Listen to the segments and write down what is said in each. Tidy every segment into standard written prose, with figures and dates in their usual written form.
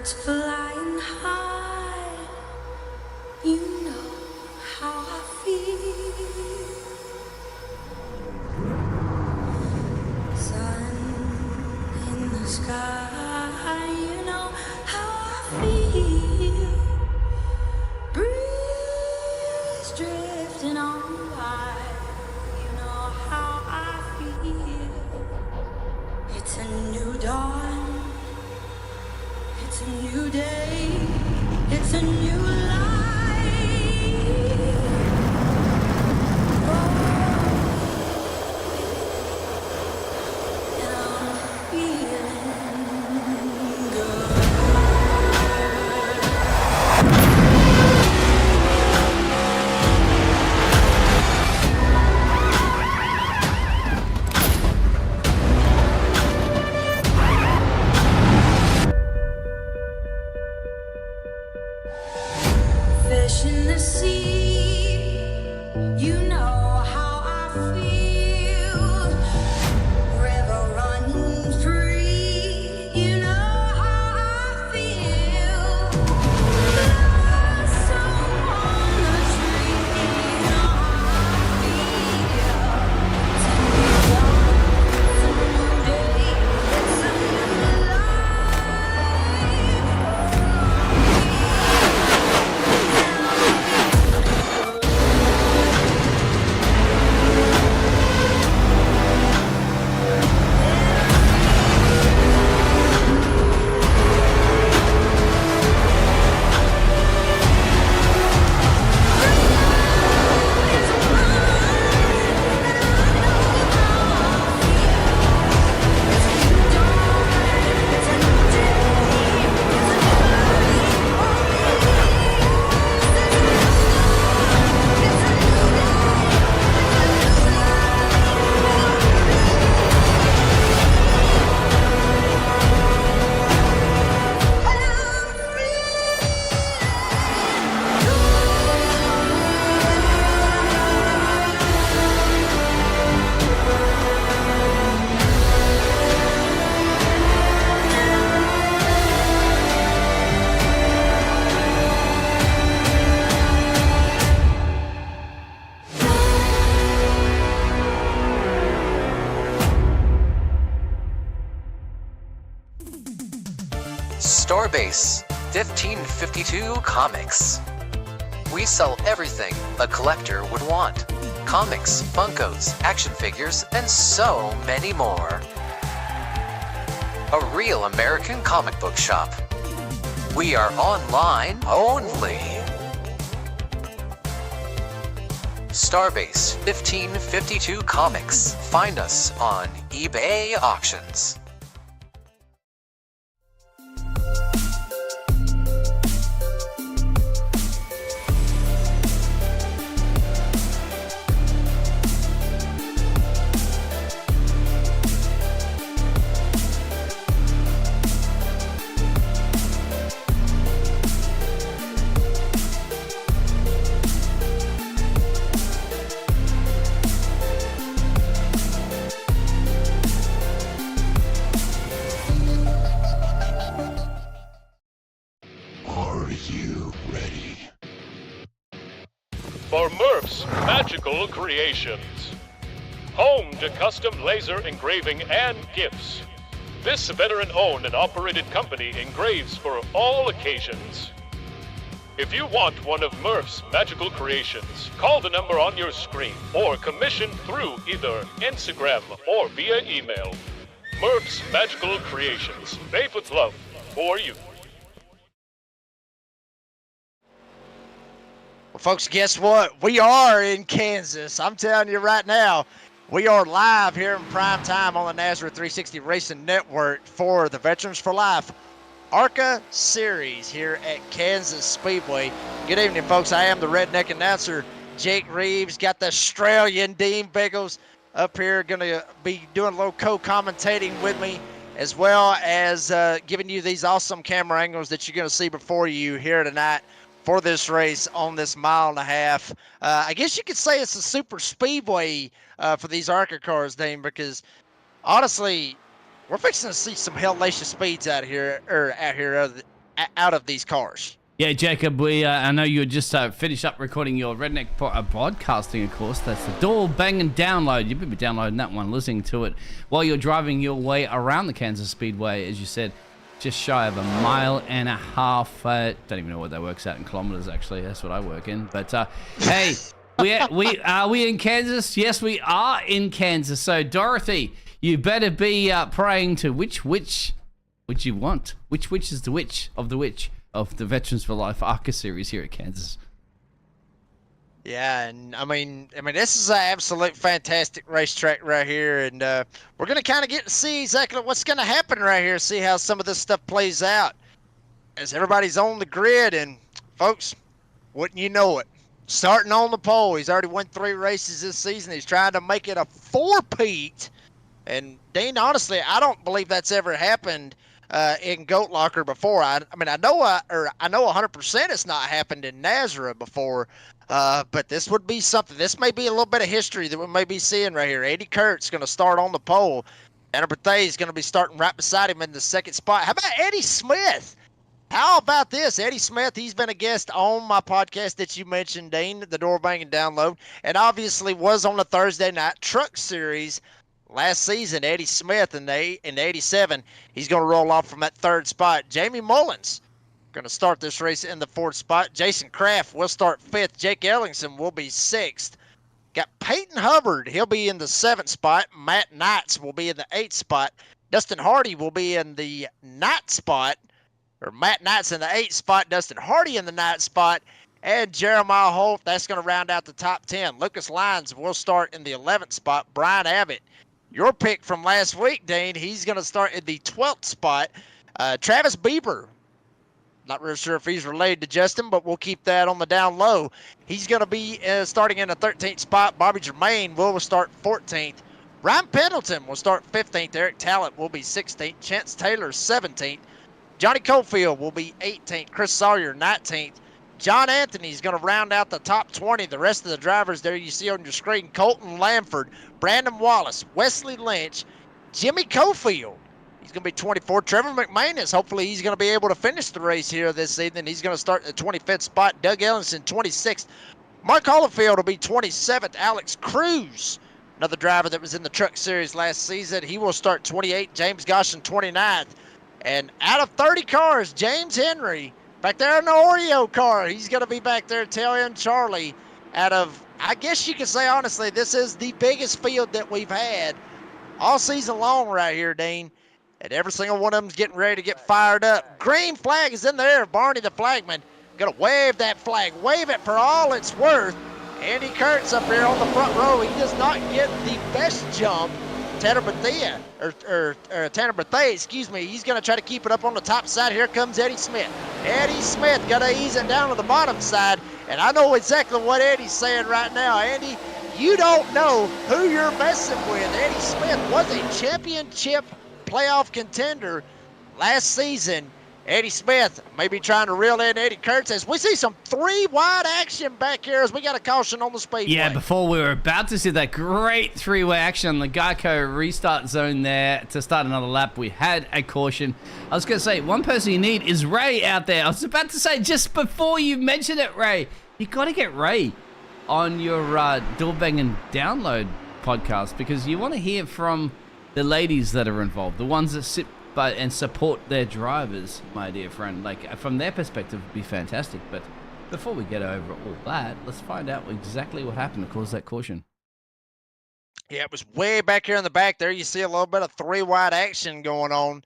birds flying high, you know how I feel. Sun in the sky, you know how I feel. Breeze drifting on by, you know how I feel. It's a new dawn, it's a new day, it's a new life. And I'm feeling good. Fish in the sea, you know how I feel. River running free, you know how I feel. Blossom on the tree, you know how I feel. It's a new dawn, it's a new day, it's a new Starbase 1552 Comics. We sell everything a collector would want. Comics, Funkos, action figures, and so many more. A real American comic book shop. We are online only. Starbase 1552 Comics. Find us on eBay Auctions. For Murph's Magical Creations. Home to custom laser engraving and gifts. This veteran-owned and operated company engraves for all occasions. If you want one of Murph's Magical Creations, call the number on your screen or commission through either Instagram or via email. Murph's Magical Creations, made with love for you. Well, folks, guess what? We are in Kansas. I'm telling you right now, we are live here in prime time on the Nazareth 360 Racing Network for the Veterans for Life ARCA Series here at Kansas Speedway. Good evening, folks. I am the redneck announcer, Jake Reeves. Got the Australian Dean Biggles up here, going to be doing a little co-commentating with me, as well as giving you these awesome camera angles that you're going to see before you here tonight for this race on this 1.5 miles. I guess you could say it's a super speedway for these ARCA cars, Dean, because honestly, we're fixing to see some hellacious speeds out here out of these cars. Yeah, Jacob, I know you just finished up recording your Redneck broadcasting, of course. That's the Door Banging Download. You've been downloading that one, listening to it while you're driving your way around the Kansas Speedway, as you said, just shy of 1.5 miles. Don't even know what that works out in kilometers, actually. That's what I work in. But, hey, are we in Kansas? Yes, we are in Kansas. So, Dorothy, you better be praying to which witch would you want? Which witch is the witch of the Veterans for Life ARCA series here at Kansas? Yeah, and I mean, this is an absolute fantastic racetrack right here, and we're gonna kind of get to see exactly what's gonna happen right here. See how some of this stuff plays out as everybody's on the grid, and folks, wouldn't you know it? Starting on the pole, he's already won 3 races this season. He's trying to make it a 4-peat, and Dean, honestly, I don't believe that's ever happened in Goat Locker before. I know 100% it's not happened in Nazareth before, but this would be something. This may be a little bit of history that we may be seeing right here. Eddie Kurt's going to start on the pole. Tanner Berthet is going to be starting right beside him in the 2nd spot. How about Eddie Smith? How about this? Eddie Smith, he's been a guest on my podcast that you mentioned, Dean, the Door Banging Download, and obviously was on the Thursday Night Truck Series last season. Eddie Smith in the 87, he's going to roll off from that 3rd spot. Jamie Mullins going to start this race in the 4th spot. Jason Kraft will start 5th. Jake Ellingson will be 6th. Got Peyton Hubbard. He'll be in the 7th spot. Matt Knights will be in the 8th spot. Dustin Hardy will be in the 9th spot. Or Matt Knights in the 8th spot. Dustin Hardy in the 9th spot. And Jeremiah Holt, that's going to round out the top 10. Lucas Lyons will start in the 11th spot. Brian Abbott, your pick from last week, Dean, he's going to start in the 12th spot. Travis Bieber, not really sure if he's related to Justin, but we'll keep that on the down low. He's going to be starting in the 13th spot. Bobby Germain will start 14th. Ryan Pendleton will start 15th. Eric Talent will be 16th. Chance Taylor 17th. Johnny Cofield will be 18th. Chris Sawyer 19th. John Anthony's going to round out the top 20. The rest of the drivers there you see on your screen: Colton Lamford, Brandon Wallace, Wesley Lynch, Jimmy Cofield. He's going to be 24. Trevor McManus, hopefully he's going to be able to finish the race here this evening. He's going to start at the 25th spot. Doug Ellingson, 26th. Mark Hollifield will be 27th. Alex Cruz, another driver that was in the Truck Series last season, he will start 28th. James Goshen, 29th. And out of 30 cars, James Henry, back there in the Oreo car, he's going to be back there. Tail end Charlie, out of, I guess you could say, honestly, this is the biggest field that we've had all season long right here, Dean. And every single one of them's getting ready to get fired up. Green flag is in the air. Barney the flagman going to wave that flag. Wave it for all it's worth. Andy Kurtz up here on the front row. He does not get the best jump. Tanner Berthet, excuse me. He's going to try to keep it up on the top side. Here comes Eddie Smith. Eddie Smith got to ease it down to the bottom side. And I know exactly what Eddie's saying right now. Andy, you don't know who you're messing with. Eddie Smith was a championship playoff contender last season. Eddie Smith may be trying to reel in Eddie Kurtz as we see some 3-wide action back here as we got a caution on the speedway. Yeah, before we were about to see that great 3-way action on the Geico restart zone there to start another lap, we had a caution. I was going to say, one person you need is Ray out there. I was about to say, just before you mentioned it, Ray, you got to get Ray on your Door Banging Download podcast, because you want to hear from the ladies that are involved, the ones that sit and support their drivers, my dear friend. Like, from their perspective, it'd be fantastic. But before we get over all that, let's find out exactly what happened to cause that caution. Yeah, it was way back here in the back there. You see a little bit of 3-wide action going on.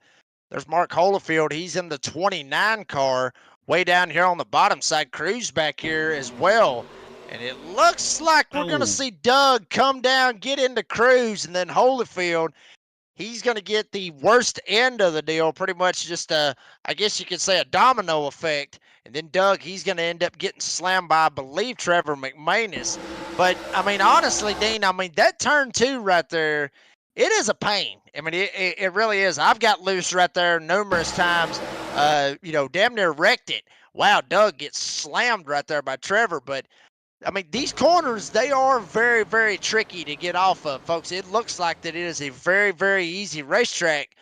There's Mark Holifield. He's in the 29 car. Way down here on the bottom side, Cruz back here as well. And it looks like we're going to see Doug come down, get into Cruz, and then Holifield, he's going to get the worst end of the deal, pretty much just I guess you could say a domino effect. And then Doug, he's going to end up getting slammed by, I believe, Trevor McManus. But, I mean, honestly, Dean, I mean, that turn 2 right there, it is a pain. I mean, it really is. I've got loose right there numerous times, damn near wrecked it. Wow, Doug gets slammed right there by Trevor. But, I mean, these corners, they are very, very tricky to get off of, folks. It looks like that it is a very, very easy racetrack,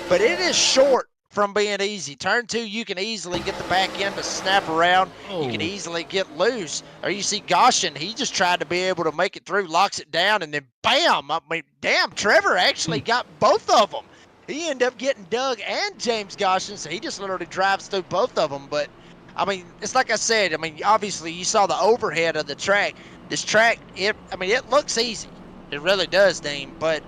but it is short from being easy. Turn 2, you can easily get the back end to snap around. You can Oh. easily get loose. Or you see Goshen, he just tried to be able to make it through, locks it down, and then bam! I mean, damn, Trevor actually got both of them. He ended up getting Doug and James Goshen, so he just literally drives through both of them. But, I mean, it's like I said, I mean, obviously you saw the overhead of the track. This track, it looks easy. It really does, Dean, but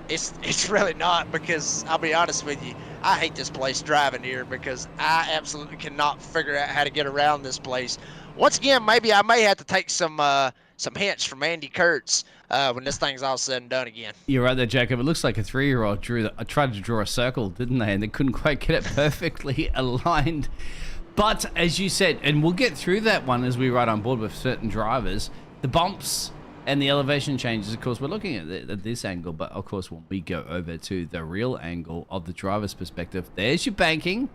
it's really not, because I'll be honest with you, I hate this place driving here because I absolutely cannot figure out how to get around this place. Once again, maybe I may have to take some hints from Andy Kurtz when this thing's all said and done again. You're right there, Jacob. It looks like a 3-year-old tried to draw a circle, didn't they? And they couldn't quite get it perfectly aligned. But as you said, and we'll get through that one as we ride on board with certain drivers, the bumps and the elevation changes, of course, we're looking at this angle, but of course, when we go over to the real angle of the driver's perspective, there's your banking.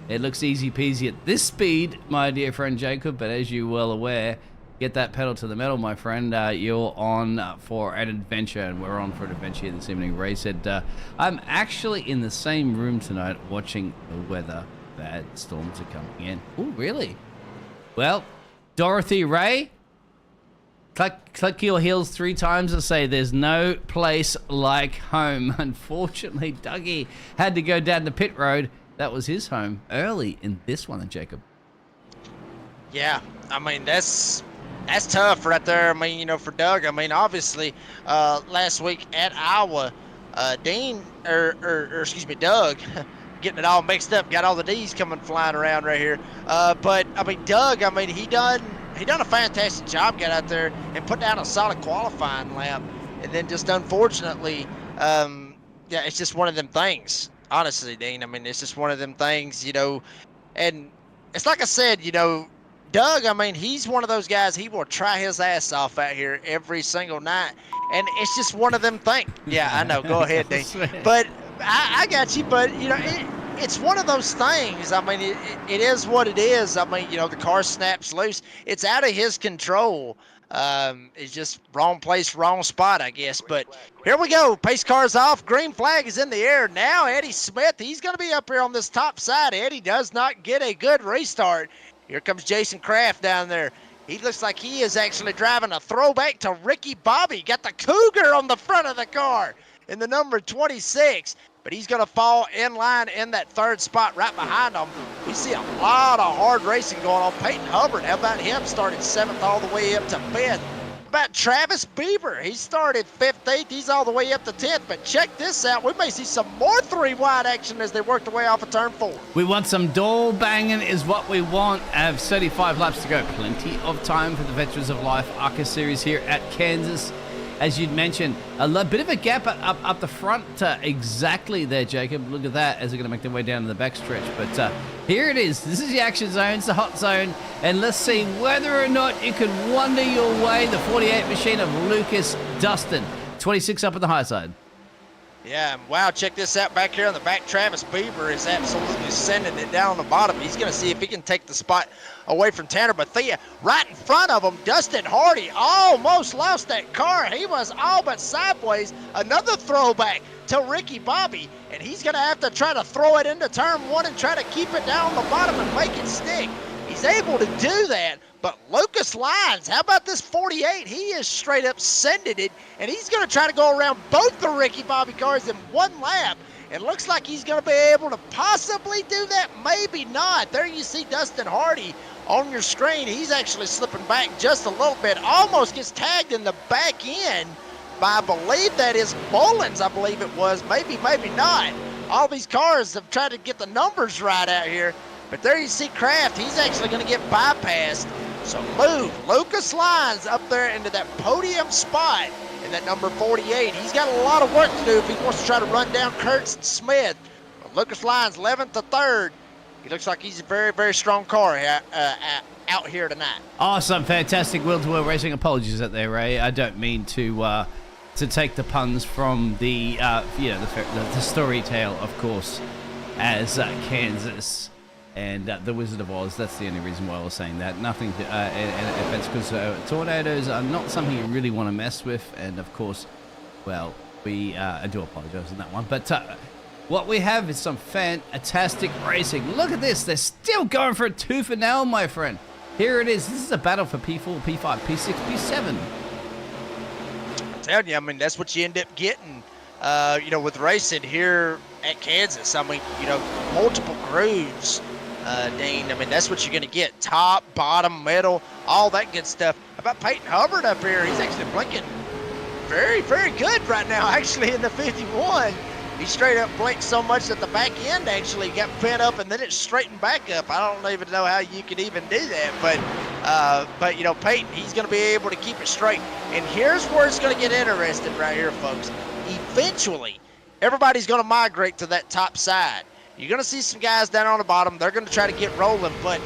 It looks easy peasy at this speed, my dear friend Jacob, but as you're well aware, get that pedal to the metal, my friend. You're on for an adventure, and we're on for an adventure here this evening. Ray said, I'm actually in the same room tonight watching the weather. Bad storms are coming in. Oh, really? Well, Dorothy Ray, click your heels 3 times and say there's no place like home. Unfortunately, Dougie had to go down the pit road. That was his home early in this one, Jacob. Yeah, I mean, that's tough right there. I mean, you know, for Doug, I mean, obviously, last week at Iowa, Doug, getting it all mixed up, got all the D's coming flying around right here. But I mean, Doug, I mean, he done a fantastic job, got out there and put down a solid qualifying lap, and then just unfortunately, yeah, it's just one of them things. Honestly, Dean, I mean, it's just one of them things, you know, and it's like I said, you know, Doug, I mean, he's one of those guys, he will try his ass off out here every single night, and it's just one of them things. Yeah, I know, go ahead, Dean. But I got you, but, you know, it's one of those things. I mean, it is what it is. I mean, you know, the car snaps loose. It's out of his control. It's just wrong place, wrong spot, I guess. But here we go. Pace car's off. Green flag is in the air. Now Eddie Smith, he's going to be up here on this top side. Eddie does not get a good restart. Here comes Jason Kraft down there. He looks like he is actually driving a throwback to Ricky Bobby. Got the Cougar on the front of the car in the number 26. But he's going to fall in line in that 3rd spot right behind him. We see a lot of hard racing going on. Peyton Hubbard, how about him? Started 7th all the way up to 5th. About Travis Bieber, he started 15th. He's all the way up to 10th. But check this out. We may see some more 3-wide action as they work their way off of turn 4. We want some door banging is what we want. I have 35 laps to go. Plenty of time for the Veterans of Life ARCA series here at Kansas. As you'd mentioned, a bit of a gap up the front exactly there, Jacob. Look at that as they're going to make their way down to the backstretch. But here it is. This is the action zone. It's the hot zone. And let's see whether or not you can wander your way. The 48 machine of Lucas Dustin. 26 up at the high side. Yeah, wow, check this out back here on the back. Travis Bieber is absolutely sending it down on the bottom. He's going to see if he can take the spot away from Tanner Bethea. Right in front of him, Dustin Hardy almost lost that car. He was all but sideways. Another throwback to Ricky Bobby, and he's going to have to try to throw it into turn 1 and try to keep it down on the bottom and make it stick. He's able to do that, but Lucas Lyons, how about this 48? He is straight up sending it, and he's going to try to go around both the Ricky Bobby cars in 1 lap. It looks like he's going to be able to possibly do that, maybe not. There you see Dustin Hardy on your screen. He's actually slipping back just a little bit, almost gets tagged in the back end by, I believe that is Mullins, I believe it was, maybe not. All these cars have tried to get the numbers right out here. But there you see Kraft, he's actually going to get bypassed. So move Lucas Lyons up there into that podium spot in that number 48. He's got a lot of work to do if he wants to try to run down Kurtz and Smith. But Lucas Lyons 11th to 3rd. He looks like he's a very, very strong car out here tonight. Awesome, fantastic wheel-to-wheel racing. Apologies out there, Ray. I don't mean to take the puns from the story tale, of course, as Kansas. And the Wizard of Oz, that's the only reason why I was saying that. Nothing to, and it's because tornadoes are not something you really want to mess with. And of course, well, we I do apologize on that one. But What we have is some fantastic racing. Look at this. They're still going for a tooth and nail, my friend. Here it is. This is a battle for P4, P5, P6, P7. I'm telling you, I mean, that's what you end up getting, with racing here at Kansas. I mean, multiple grooves, Dean. I mean, that's what you're going to get. Top, bottom, middle, all that good stuff. How about Peyton Hubbard up here? He's actually blinking very, very good right now, actually, in the 51. He straight up blinked so much that the back end actually got bent up and then it straightened back up. I don't even know how you could even do that, but Peyton, he's going to be able to keep it straight. And here's where it's going to get interesting right here, folks. Eventually, everybody's going to migrate to that top side. You're going to see some guys down on the bottom. They're going to try to get rolling, but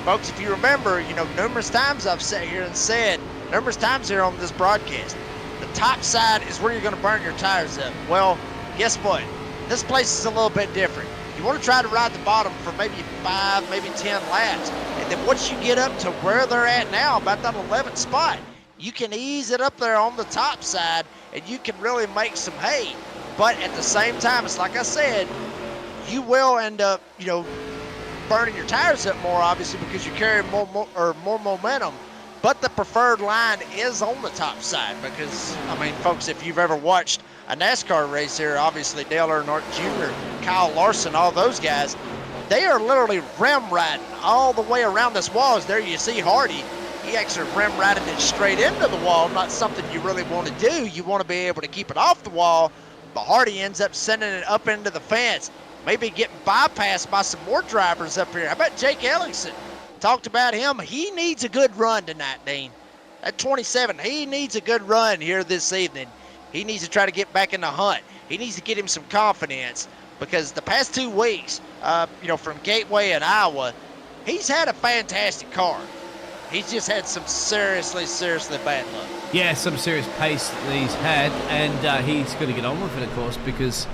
folks, if you remember, numerous times I've sat here and said, numerous times here on this broadcast, the top side is where you're going to burn your tires up. Well, guess what? This place is a little bit different. You want to try to ride the bottom for maybe 5, maybe 10 laps. And then once you get up to where they're at now, about that 11th spot, you can ease it up there on the top side and you can really make some hay. But at the same time, it's like I said, you will end up, burning your tires up more, obviously, because you're carrying more momentum. But the preferred line is on the top side because, I mean, folks, if you've ever watched a NASCAR race here, obviously Dale Earnhardt Jr., Kyle Larson, all those guys, they are literally rim riding all the way around this wall. As there you see Hardy, he actually rim riding it straight into the wall, not something you really want to do. You want to be able to keep it off the wall, but Hardy ends up sending it up into the fence, maybe getting bypassed by some more drivers up here. How about Jake Ellingson? Talked about him. He needs a good run tonight, Dean. At 27, he needs a good run here this evening. He needs to try to get back in the hunt. He needs to get him some confidence because the past 2 weeks, from Gateway and Iowa, he's had a fantastic car. He's just had some seriously bad luck. Yeah, some serious pace that he's had, and he's going to get on with it, of course, because,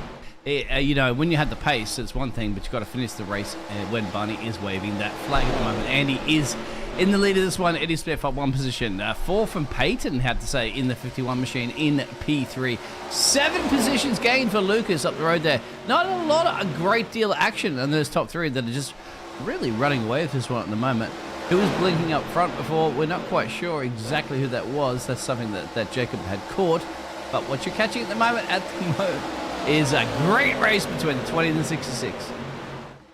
when you have the pace, it's one thing, but you've got to finish the race when Barney is waving that flag at the moment. Andy is in the lead of this one. Eddie Smith up 1 position. 4 from Peyton, have to say, in the 51 machine in P3. 7 positions gained for Lucas up the road there. Not a great deal of action in those top 3 that are just really running away with this one at the moment. Who was blinking up front before? We're not quite sure exactly who that was. That's something that Jacob had caught. But what you're catching at the moment is a great race between the 20 and the 66.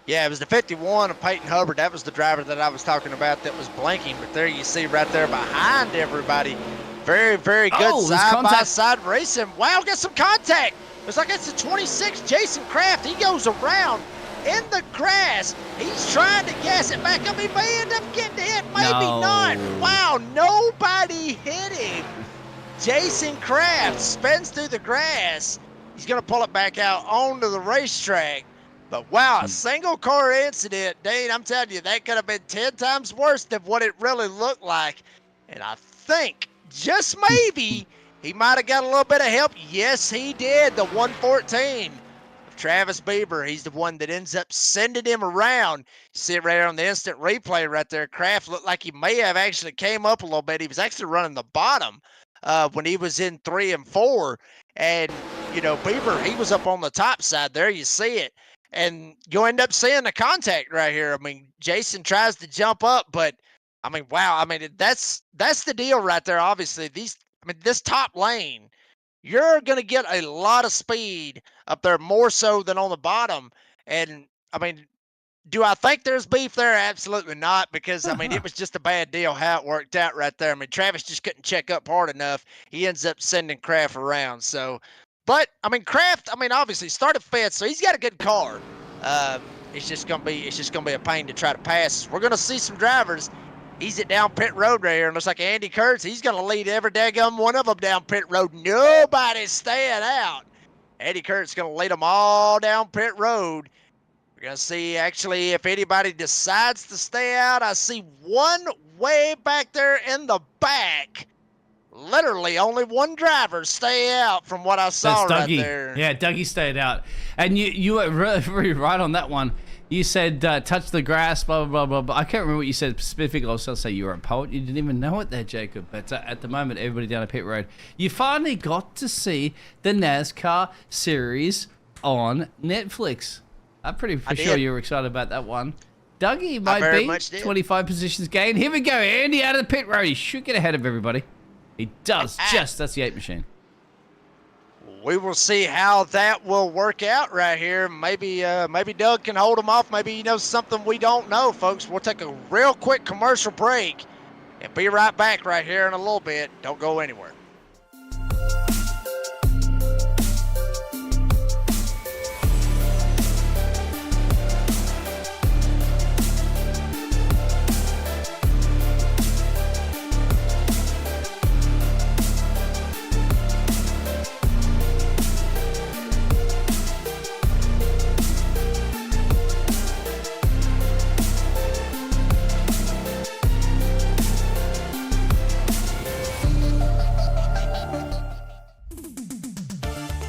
Yeah, it was the 51 of Peyton Hubbard. That was the driver that I was talking about that was blinking. But there you see right there behind everybody. Very, very good side-by-side racing. Wow, got some contact. Looks like it's the 26, Jason Kraft. He goes around in the grass. He's trying to gas it back up. He may end up getting hit. Maybe not. Wow, nobody hit him. Jason Kraft spins through the grass. He's going to pull it back out onto the racetrack. But wow, a single car incident, Dane, I'm telling you, that could have been 10 times worse than what it really looked like. And I think, just maybe, he might have got a little bit of help. Yes, he did. The 114 of Travis Bieber, he's the one that ends up sending him around. See it right there on the instant replay right there. Kraft looked like he may have actually came up a little bit. He was actually running the bottom when he was in 3 and 4. And, Bieber, he was up on the top side there. You see it. And you'll end up seeing the contact right here. I mean, Jason tries to jump up, but I mean, wow. I mean, that's the deal right there. Obviously, this top lane, you're going to get a lot of speed up there, more so than on the bottom. And I mean, do I think there's beef there? Absolutely not, because I mean, it was just a bad deal how it worked out right there. I mean, Travis just couldn't check up hard enough. He ends up sending Kraft around. So, but I mean, Kraft, obviously started fifth, so he's got a good car. It's just gonna be a pain to try to pass. We're gonna see some drivers ease it down pit road right here. And looks like Andy Kurtz, he's gonna lead every daggum one of them down pit road. Nobody's staying out. Andy Kurtz gonna lead them all down pit road. We're gonna see actually if anybody decides to stay out. I see one way back there in the back. Literally only one driver stay out from what I saw right there. Yeah, Dougie stayed out. And you were really right on that one. You said touch the grass, blah, blah, blah, blah. I can't remember what you said specifically. I was going to say you were a poet. You didn't even know it there, Jacob. But at the moment, everybody down at pit road, you finally got to see the NASCAR Series on Netflix. I'm pretty I sure did. you were excited about that one. Dougie might very be. much did. 25 positions gained. Here we go. Andy out of the pit road. He should get ahead of everybody. He does. Just. That's the 8 machine. We will see how that will work out right here. Maybe Doug can hold him off. Maybe he knows something we don't know, folks. We'll take a real quick commercial break and be right back right here in a little bit. Don't go anywhere.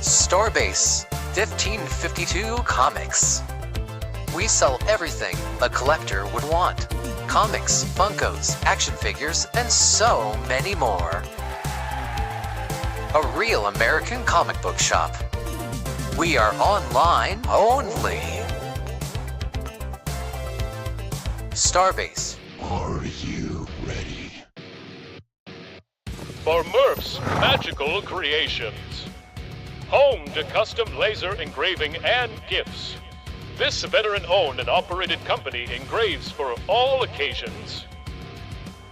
Starbase 1552 Comics. We sell everything a collector would want. Comics, Funkos, action figures, and so many more. A real American comic book shop. We are online only. Starbase. Are you ready? For Murph's Magical Creations. Home to custom laser engraving and gifts. This veteran-owned and operated company engraves for all occasions.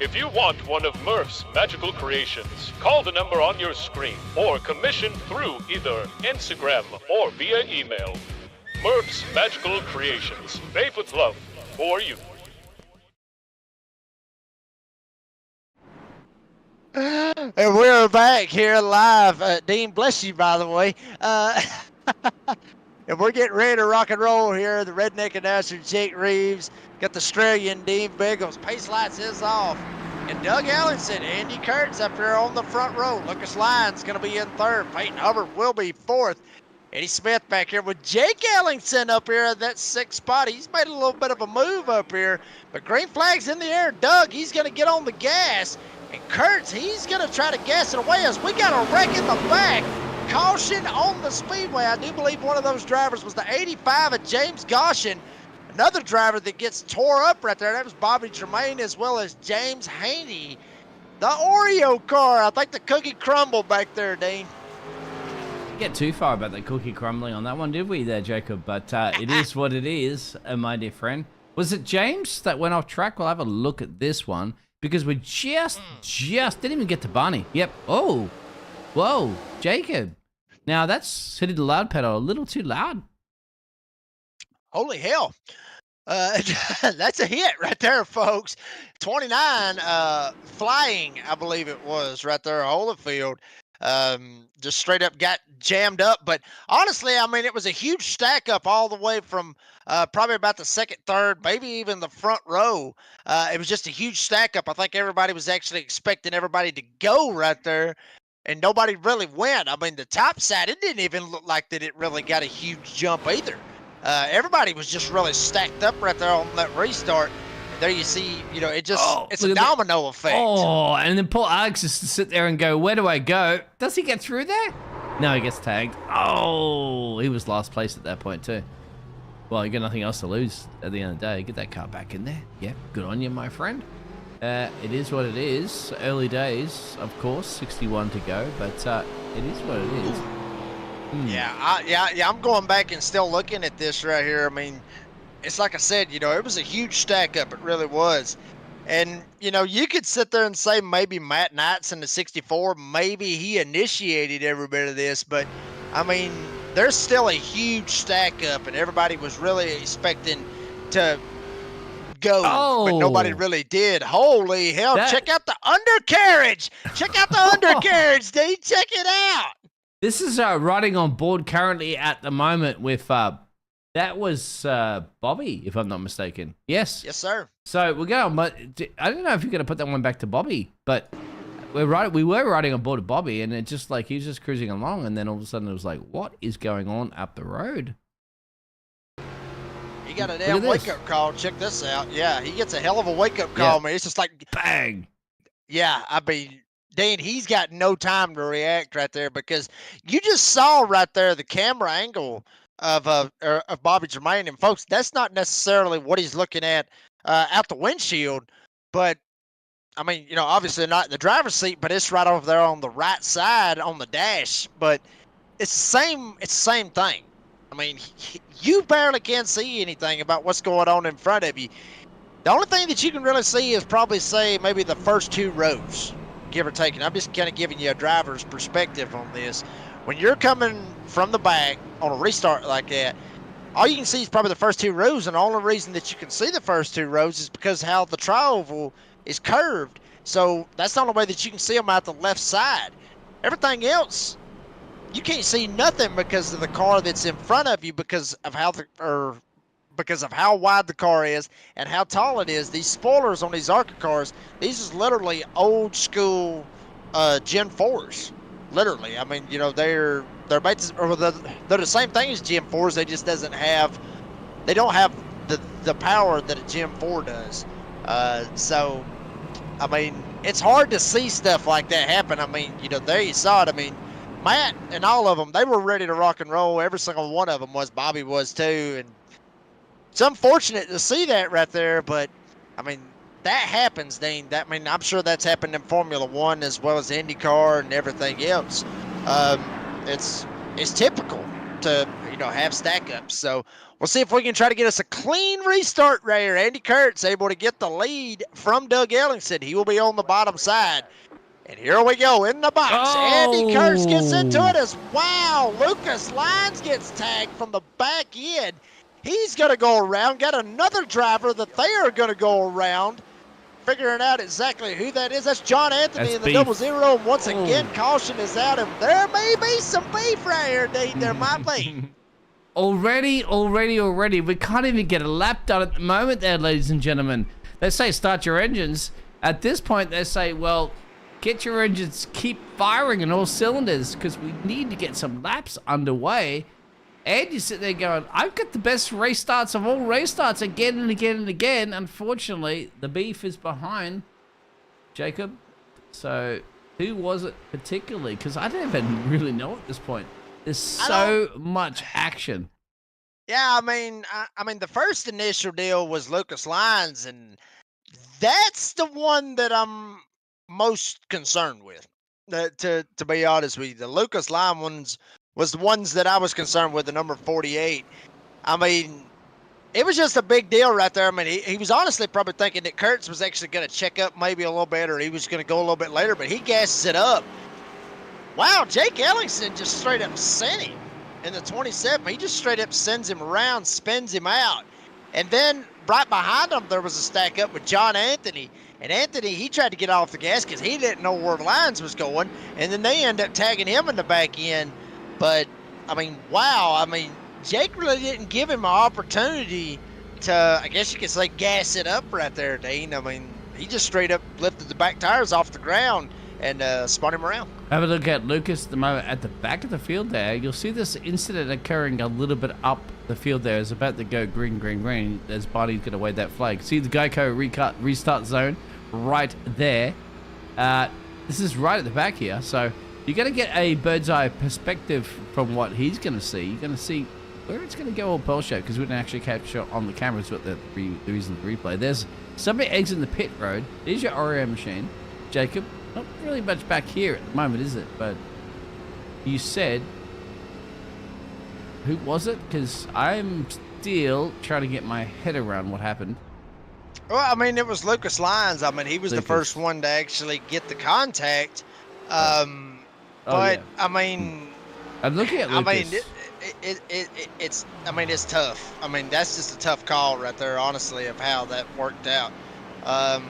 If you want one of Murph's Magical Creations, call the number on your screen or commission through either Instagram or via email. Murph's Magical Creations, made with love for you. And we're back here live. Dean, bless you, by the way. And we're getting ready to rock and roll here. The redneck announcer, Jake Reeves. Got the Australian, Dean Biggles. Pace lights is off. And Doug Ellenson, Andy Kurtz up here on the front row. Lucas Lyons going to be in third. Peyton Hubbard will be fourth. Eddie Smith back here with Jake Ellingson up here at that 6th spot. He's made a little bit of a move up here. But green flag's in the air. Doug, he's going to get on the gas. And Kurtz, he's going to try to gas it away as we got a wreck in the back. Caution on the Speedway. I do believe one of those drivers was the 85 of James Goshen. Another driver that gets tore up right there. That was Bobby Tremaine as well as James Haney. The Oreo car. I think the cookie crumbled back there, Dean. Get too far about the cookie crumbling on that one, did we there, Jacob? But it is what it is, my dear friend. Was it James that went off track? We'll have a look at this one because we just didn't even get to Barney. Yep. Oh, whoa, Jacob. Now that's hitting the loud pedal a little too loud. Holy hell. That's a hit right there, folks. 29 flying, I believe it was, right there, Holyfield. Just straight up got jammed up. But honestly, I mean, it was a huge stack up all the way from probably about the second, third, maybe even the front row. It was just a huge stack up. I think everybody was actually expecting everybody to go right there, and nobody really went. I mean, the top side, it didn't even look like that it really got a huge jump either. Everybody was just really stacked up right there on that restart. There you see, you know, it just, it's a domino effect. Oh, and then poor Alex just to sit there and go, where do I go? Does he get through there? No, he gets tagged. Oh, he was last place at that point too. Well, you got nothing else to lose at the end of the day. Get that car back in there. Yeah, good on you, my friend. It is what it is. Early days, of course, 61 to go, but it is what it is. Yeah, I'm going back and still looking at this right here. I mean, it's like I said, you know, it was a huge stack up. It really was. And, you know, you could sit there and say maybe Matt Knights in the 64, maybe he initiated every bit of this. But, I mean, there's still a huge stack up, and everybody was really expecting to go, but nobody really did. Holy hell. Check out the undercarriage. Check out the undercarriage, D. Check it out. This is riding on board currently at the moment with... that was Bobby, if I'm not mistaken. Yes. Yes, sir. So we're going, but I don't know if you're going to put that one back to Bobby, but we were riding on board with Bobby, and it just like he was just cruising along, and then all of a sudden it was like, what is going on up the road? He got a damn wake-up call. Check this out. Yeah, he gets a hell of a wake-up call, man. It's just like... Bang. Yeah, I mean... Dean, he's got no time to react right there because you just saw right there the camera angle of Bobby Jermaine. And folks, that's not necessarily what he's looking at out the windshield, but I mean, obviously not in the driver's seat, but it's right over there on the right side on the dash. But it's the same. It's the same thing. I mean, you barely can see anything about what's going on in front of you. The only thing that you can really see is probably say maybe the first 2 rows, give or take. And I'm just kind of giving you a driver's perspective on this. When you're coming from the back on a restart like that, all you can see is probably the first 2 rows, and the only reason that you can see the first 2 rows is because how the tri-oval is curved. So that's the only way that you can see them out the left side. Everything else, you can't see nothing because of the car that's in front of you, because of how wide the car is and how tall it is. These spoilers on these ARCA cars, these is literally old school Gen 4s. Literally, I mean, they're the same thing as Gen 4s. They just they don't have the power that a Gen 4 does. So, I mean, it's hard to see stuff like that happen. I mean, there you saw it. I mean, Matt and all of them, they were ready to rock and roll. Every single one of them was. Bobby was too, and it's unfortunate to see that right there. But I mean, that happens, Dean. I'm sure that's happened in Formula One as well as IndyCar and everything else. It's typical to have stack ups. So we'll see if we can try to get us a clean restart right here. Andy Kurtz able to get the lead from Doug Ellingson. He will be on the bottom side. And here we go in the box. Andy Kurtz gets into it as wow. Lucas Lyons gets tagged from the back end. He's going to go around. Got another driver that they are going to go around. Figuring out exactly who that is. That's John Anthony in the beef. 00. And once again, caution is out. And there may be some beef right here, Dean. There might be. Already. We can't even get a lap done at the moment there, ladies and gentlemen. They say start your engines. At this point, they say, well, get your engines, keep firing in all cylinders because we need to get some laps underway. And you sit there going, I've got the best race starts of all race starts again and again and again. Unfortunately, the beef is behind Jacob. So who was it particularly? Because I don't even really know at this point. There's so much action. Yeah, I mean, the first initial deal was Lucas Lyons, and that's the one that I'm most concerned with. To be honest with you, the Lucas Lyons ones was the ones that I was concerned with, the number 48. I mean, it was just a big deal right there. I mean, he was honestly probably thinking that Kurtz was actually going to check up maybe a little bit, or he was going to go a little bit later, but he gasses it up. Wow, Jake Ellingson just straight up sent him in the 27. He just straight up sends him around, spins him out. And then right behind him, there was a stack up with John Anthony. And Anthony, he tried to get off the gas because he didn't know where Lyons was going. And then they end up tagging him in the back end. But, I mean, wow. I mean, Jake really didn't give him an opportunity to, I guess you could say, gas it up right there, Dean. I mean, he just straight up lifted the back tires off the ground and spun him around. Have a look at Lucas at the moment at the back of the field there. You'll see this incident occurring a little bit up the field there. It's about to go green, green, green. As Barney's going to wave that flag. See the Geico restart zone right there. This is right at the back here. So you're going to get a bird's eye perspective from what he's going to see. You're going to see where it's going to go all pearl shape because we didn't actually capture on the cameras what the reason of the replay. There's somebody exiting the pit road. There's your Oreo machine. Jacob, not really much back here at the moment, is it? But you said, who was it? Because I'm still trying to get my head around what happened. Well, I mean, it was Lucas Lyons. I mean, he was the first one to actually get the contact. But yeah. I mean, I'm looking at Lucas. I mean, it's tough. I mean, that's just a tough call right there, honestly, of how that worked out. I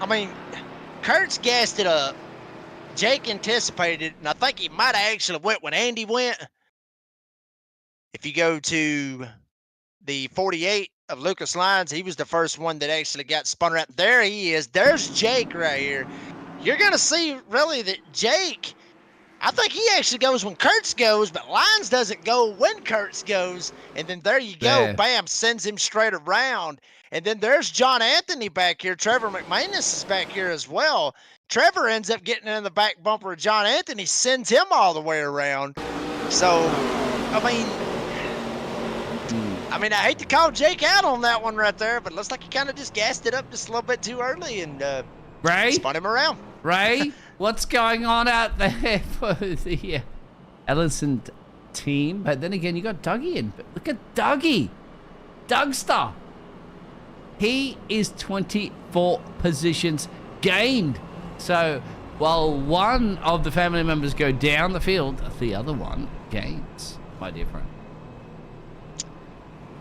mean, Kurtz gassed it up. Jake anticipated it, and I think he might have actually went when Andy went. If you go to the 48 of Lucas Lyons, he was the first one that actually got spun around. There he is. There's Jake right here. You're going to see, really, that Jake, I think he actually goes when Kurtz goes, but Lyons doesn't go when Kurtz goes. And then there you go. There. Bam, sends him straight around. And then there's John Anthony back here. Trevor McManus is back here as well. Trevor ends up getting in the back bumper of John Anthony, sends him all the way around. So, I mean, I mean, I hate to call Jake out on that one right there, but it looks like he kind of just gassed it up just a little bit too early and Ray? spun him around. Ray, what's going on out there for the Ellison team? But then again, you got Dougie in. But look at Dougie. Dougster. He is 24 positions gained. So while one of the family members go down the field, the other one gains. My dear friend.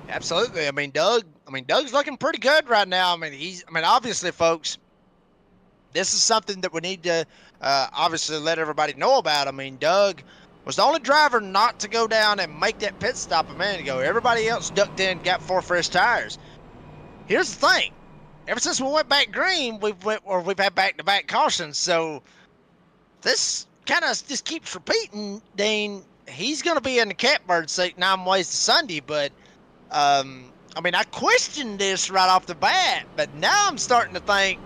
Absolutely. I mean, Doug's looking pretty good right now. I mean, obviously, folks, this is something that we need to obviously let everybody know about. I mean, Doug was the only driver not to go down and make that pit stop a minute ago. Everybody else ducked in, got 4 fresh tires. Here's the thing. Ever since we went back green, we've had back-to-back cautions. So this kind of just keeps repeating. Dean, he's going to be in the catbird seat 9 ways to Sunday, but I mean, I questioned this right off the bat, but now I'm starting to think,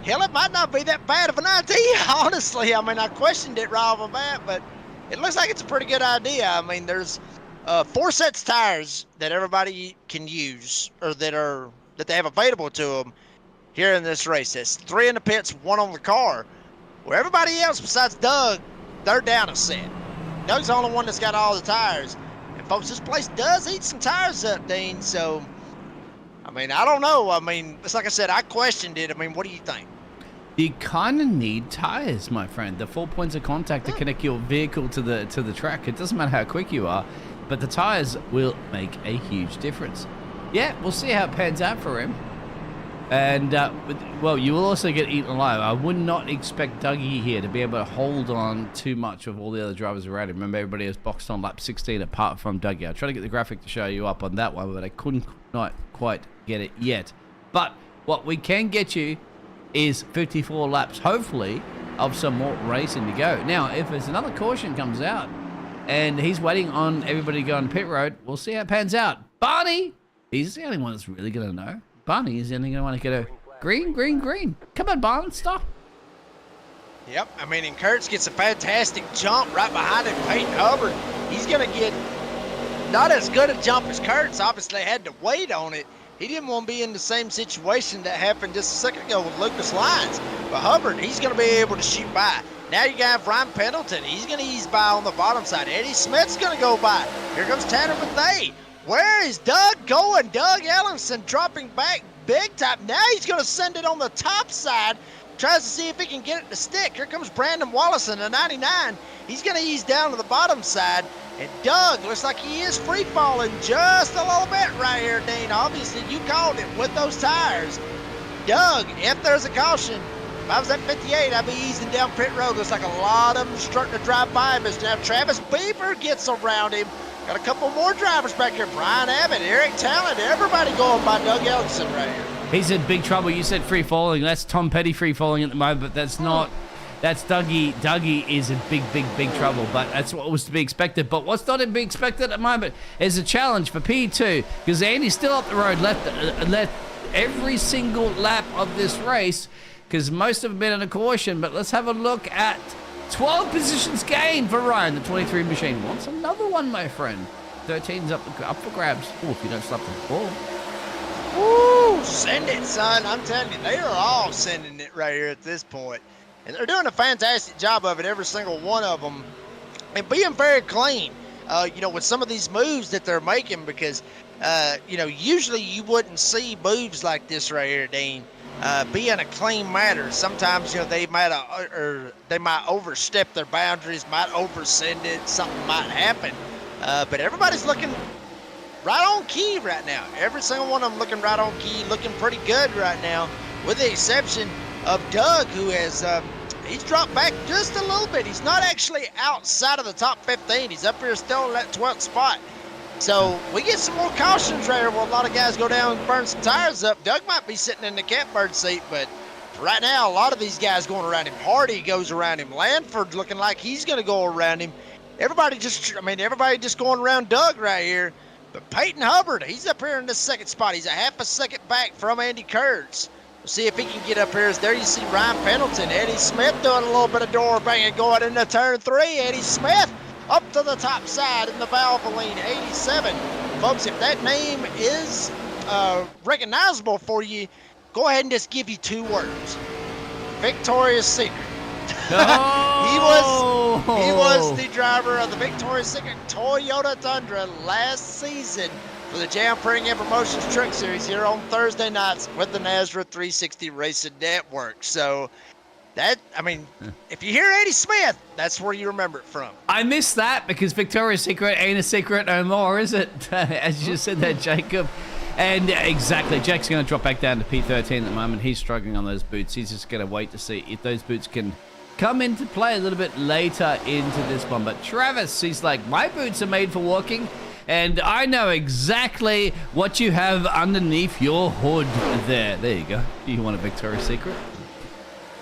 hell, it might not be that bad of an idea, honestly. I mean, I questioned it right off the bat, but it looks like it's a pretty good idea. I mean, there's 4 sets of tires that everybody can use, or that they have available to them here in this race. That's 3 in the pits, 1 on the car. Where everybody else besides Doug, they're down a set. Doug's the only one that's got all the tires. And folks, this place does eat some tires up, Dean. So, I mean, I don't know. I mean, it's like I said, I questioned it. I mean, what do you think? You kind of need tires, my friend. The 4 points of contact to connect your vehicle to the track. It doesn't matter how quick you are, but the tires will make a huge difference. Yeah, we'll see how it pans out for him. And, well, you will also get eaten alive. I would not expect Dougie here to be able to hold on too much of all the other drivers around him. Remember, everybody is boxed on lap 16 apart from Dougie. I tried to get the graphic to show you up on that one, but I couldn't not quite get it yet. But what we can get you is 54 laps, hopefully, of some more racing to go. Now, if there's another caution comes out and he's waiting on everybody to go on pit road, we'll see how it pans out. Barney, he's the only one that's really going to know. Barney is the only one to get a green, green, green. Come on, Barney, stop. Yep, I mean, and Kurtz gets a fantastic jump right behind him, Peyton Hubbard. He's going to get not as good a jump as Kurtz. Obviously had to wait on it. He didn't want to be in the same situation that happened just a second ago with Lucas Lyons. But Hubbard, he's going to be able to shoot by. Now you got Ryan Pendleton. He's going to ease by on the bottom side. Eddie Smith's going to go by. Here comes Tanner Mathay. Where is Doug going? Doug Ellenson dropping back big time. Now he's going to send it on the top side. Tries to see if he can get it to stick. Here comes Brandon Wallace in the 99. He's going to ease down to the bottom side. And Doug looks like he is free falling just a little bit right here, Dean. Obviously, you called it with those tires. Doug, if there's a caution, if I was at 58, I'd be easing down pit road. Looks like a lot of them starting to drive by him. As now Travis Bieber gets around him. Got a couple more drivers back here. Brian Abbott, Eric Talent, everybody going by Doug Ellison right here. He's in big trouble. You said free falling. That's Tom Petty free falling at the moment, but that's not. That's Dougie. Dougie is in big, big, big trouble, but that's what was to be expected. But what's not to be expected at the moment is a challenge for P2, because Andy's still up the road, left every single lap of this race, because most of them have been in a caution. But let's have a look at 12 positions gained for Ryan. The 23 machine wants another one, my friend. 13's up for grabs. Oh, if you don't stop the ball. Woo! Send it, son. I'm telling you, they are all sending it right here at this point. And they're doing a fantastic job of it, every single one of them, and being very clean, you know, with some of these moves that they're making, because, you know, usually you wouldn't see moves like this right here, Dean, being a clean matter. Sometimes, you know, they might overstep their boundaries, might oversend it, something might happen. But everybody's looking right on key right now. Every single one of them looking right on key, looking pretty good right now, with the exception of Doug, who has he's dropped back just a little bit. He's not actually outside of the top 15. He's up here still in that 12th spot. So we get some more cautions right here where a lot of guys go down and burn some tires up. Doug might be sitting in the catbird seat, but right now a lot of these guys going around him. Hardy goes around him. Lanford looking like he's going to go around him. Everybody just going around Doug right here. But Peyton Hubbard, he's up here in the second spot. He's a half a second back from Andy Kurtz. We'll see if he can get up here. There you see Ryan Pendleton. Eddie Smith doing a little bit of door banging going into turn 3. Eddie Smith up to the top side in the Valvoline 87. Folks, if that name is recognizable for you, go ahead and just give you 2 words. Victoria's Secret. Oh! He was the driver of the Victoria's Secret Toyota Tundra last season for the Jam Printing and Promotions Truck Series here on Thursday nights with the NASRA 360 Racing Network. So that, I mean, if you hear Eddie Smith, that's where you remember it from. I missed that because Victoria's Secret ain't a secret no more, is it? As you just said there, Jacob. And exactly, Jack's going to drop back down to P13 at the moment. He's struggling on those boots. He's just going to wait to see if those boots can come into play a little bit later into this one. But Travis, he's like, my boots are made for walking, and I know exactly what you have underneath your hood there. There you go. You want a Victoria's Secret?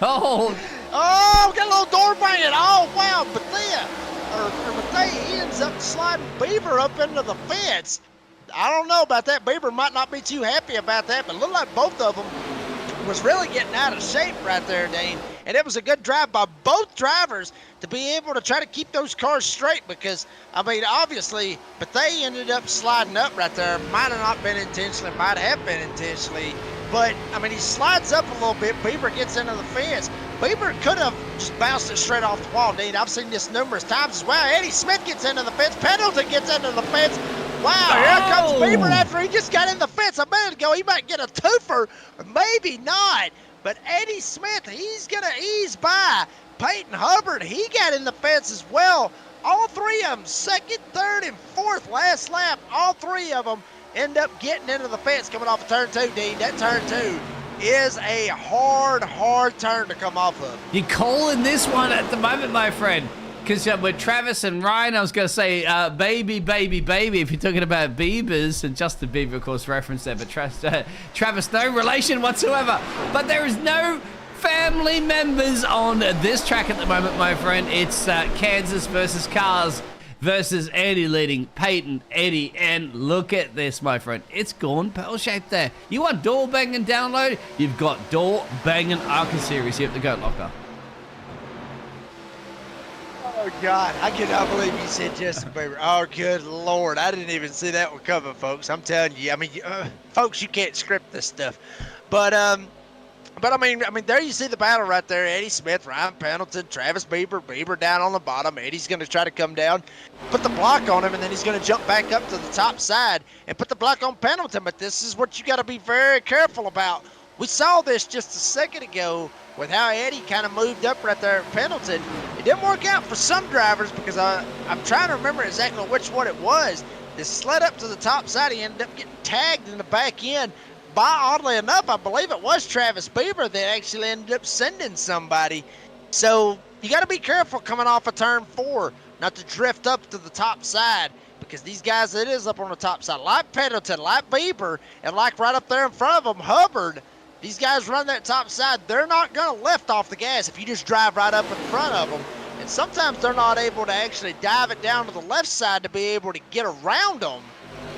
Oh, Got a little door banging. Oh, wow. But he ends up sliding Beaver up into the fence. I don't know about that. Beaver might not be too happy about that, but it looked like both of them was really getting out of shape right there, Dane. And it was a good drive by both drivers to be able to try to keep those cars straight because, I mean, obviously, but they ended up sliding up right there. Might have not been intentionally, might have been intentionally. But, I mean, he slides up a little bit. Beaver gets into the fence. Beaver could have just bounced it straight off the wall, Dean. I've seen this numerous times as well. Eddie Smith gets into the fence. Pendleton gets into the fence. Wow, here comes Beaver after he just got in the fence a minute ago. He might get a twofer, or maybe not. But Eddie Smith, he's going to ease by. Peyton Hubbard, he got in the fence as well. All 3 of them, second, third, and fourth last lap, all 3 of them end up getting into the fence coming off of turn 2, Dean. That turn 2 is a hard turn to come off of. you're calling this one at the moment, my friend. Because with Travis and Ryan, I was going to say baby, if you're talking about Biebers, and Justin Bieber, of course, referenced there, but Travis, no relation whatsoever. But there is no family members on this track at the moment, my friend. It's Kansas versus Cars versus Eddie leading Peyton, Eddie, and look at this, my friend. It's gone pearl-shaped there. You want door banging download? You've got door banging ARCA series here at the Goat Locker. Oh, God, I cannot believe you said Justin Bieber. Oh, good Lord. I didn't even see that one coming, folks. I'm telling you. I mean, folks, you can't script this stuff. But I mean, there you see the battle right there. Eddie Smith, Ryan Pendleton, Travis Bieber down on the bottom. Eddie's going to try to come down, put the block on him, and then he's going to jump back up to the top side and put the block on Pendleton. But this is what you got to be very careful about. We saw this just a second ago with how Eddie kind of moved up right there at Pendleton. It didn't work out for some drivers because I'm trying to remember exactly which one it was. This sled up to the top side, he ended up getting tagged in the back end by, oddly enough, I believe it was Travis Bieber that actually ended up sending somebody. So you got to be careful coming off of turn 4 not to drift up to the top side because these guys, it is up on the top side. Like Pendleton, like Bieber, and like right up there in front of them, Hubbard. These guys run that top side. They're not going to lift off the gas if you just drive right up in front of them. And sometimes they're not able to actually dive it down to the left side to be able to get around them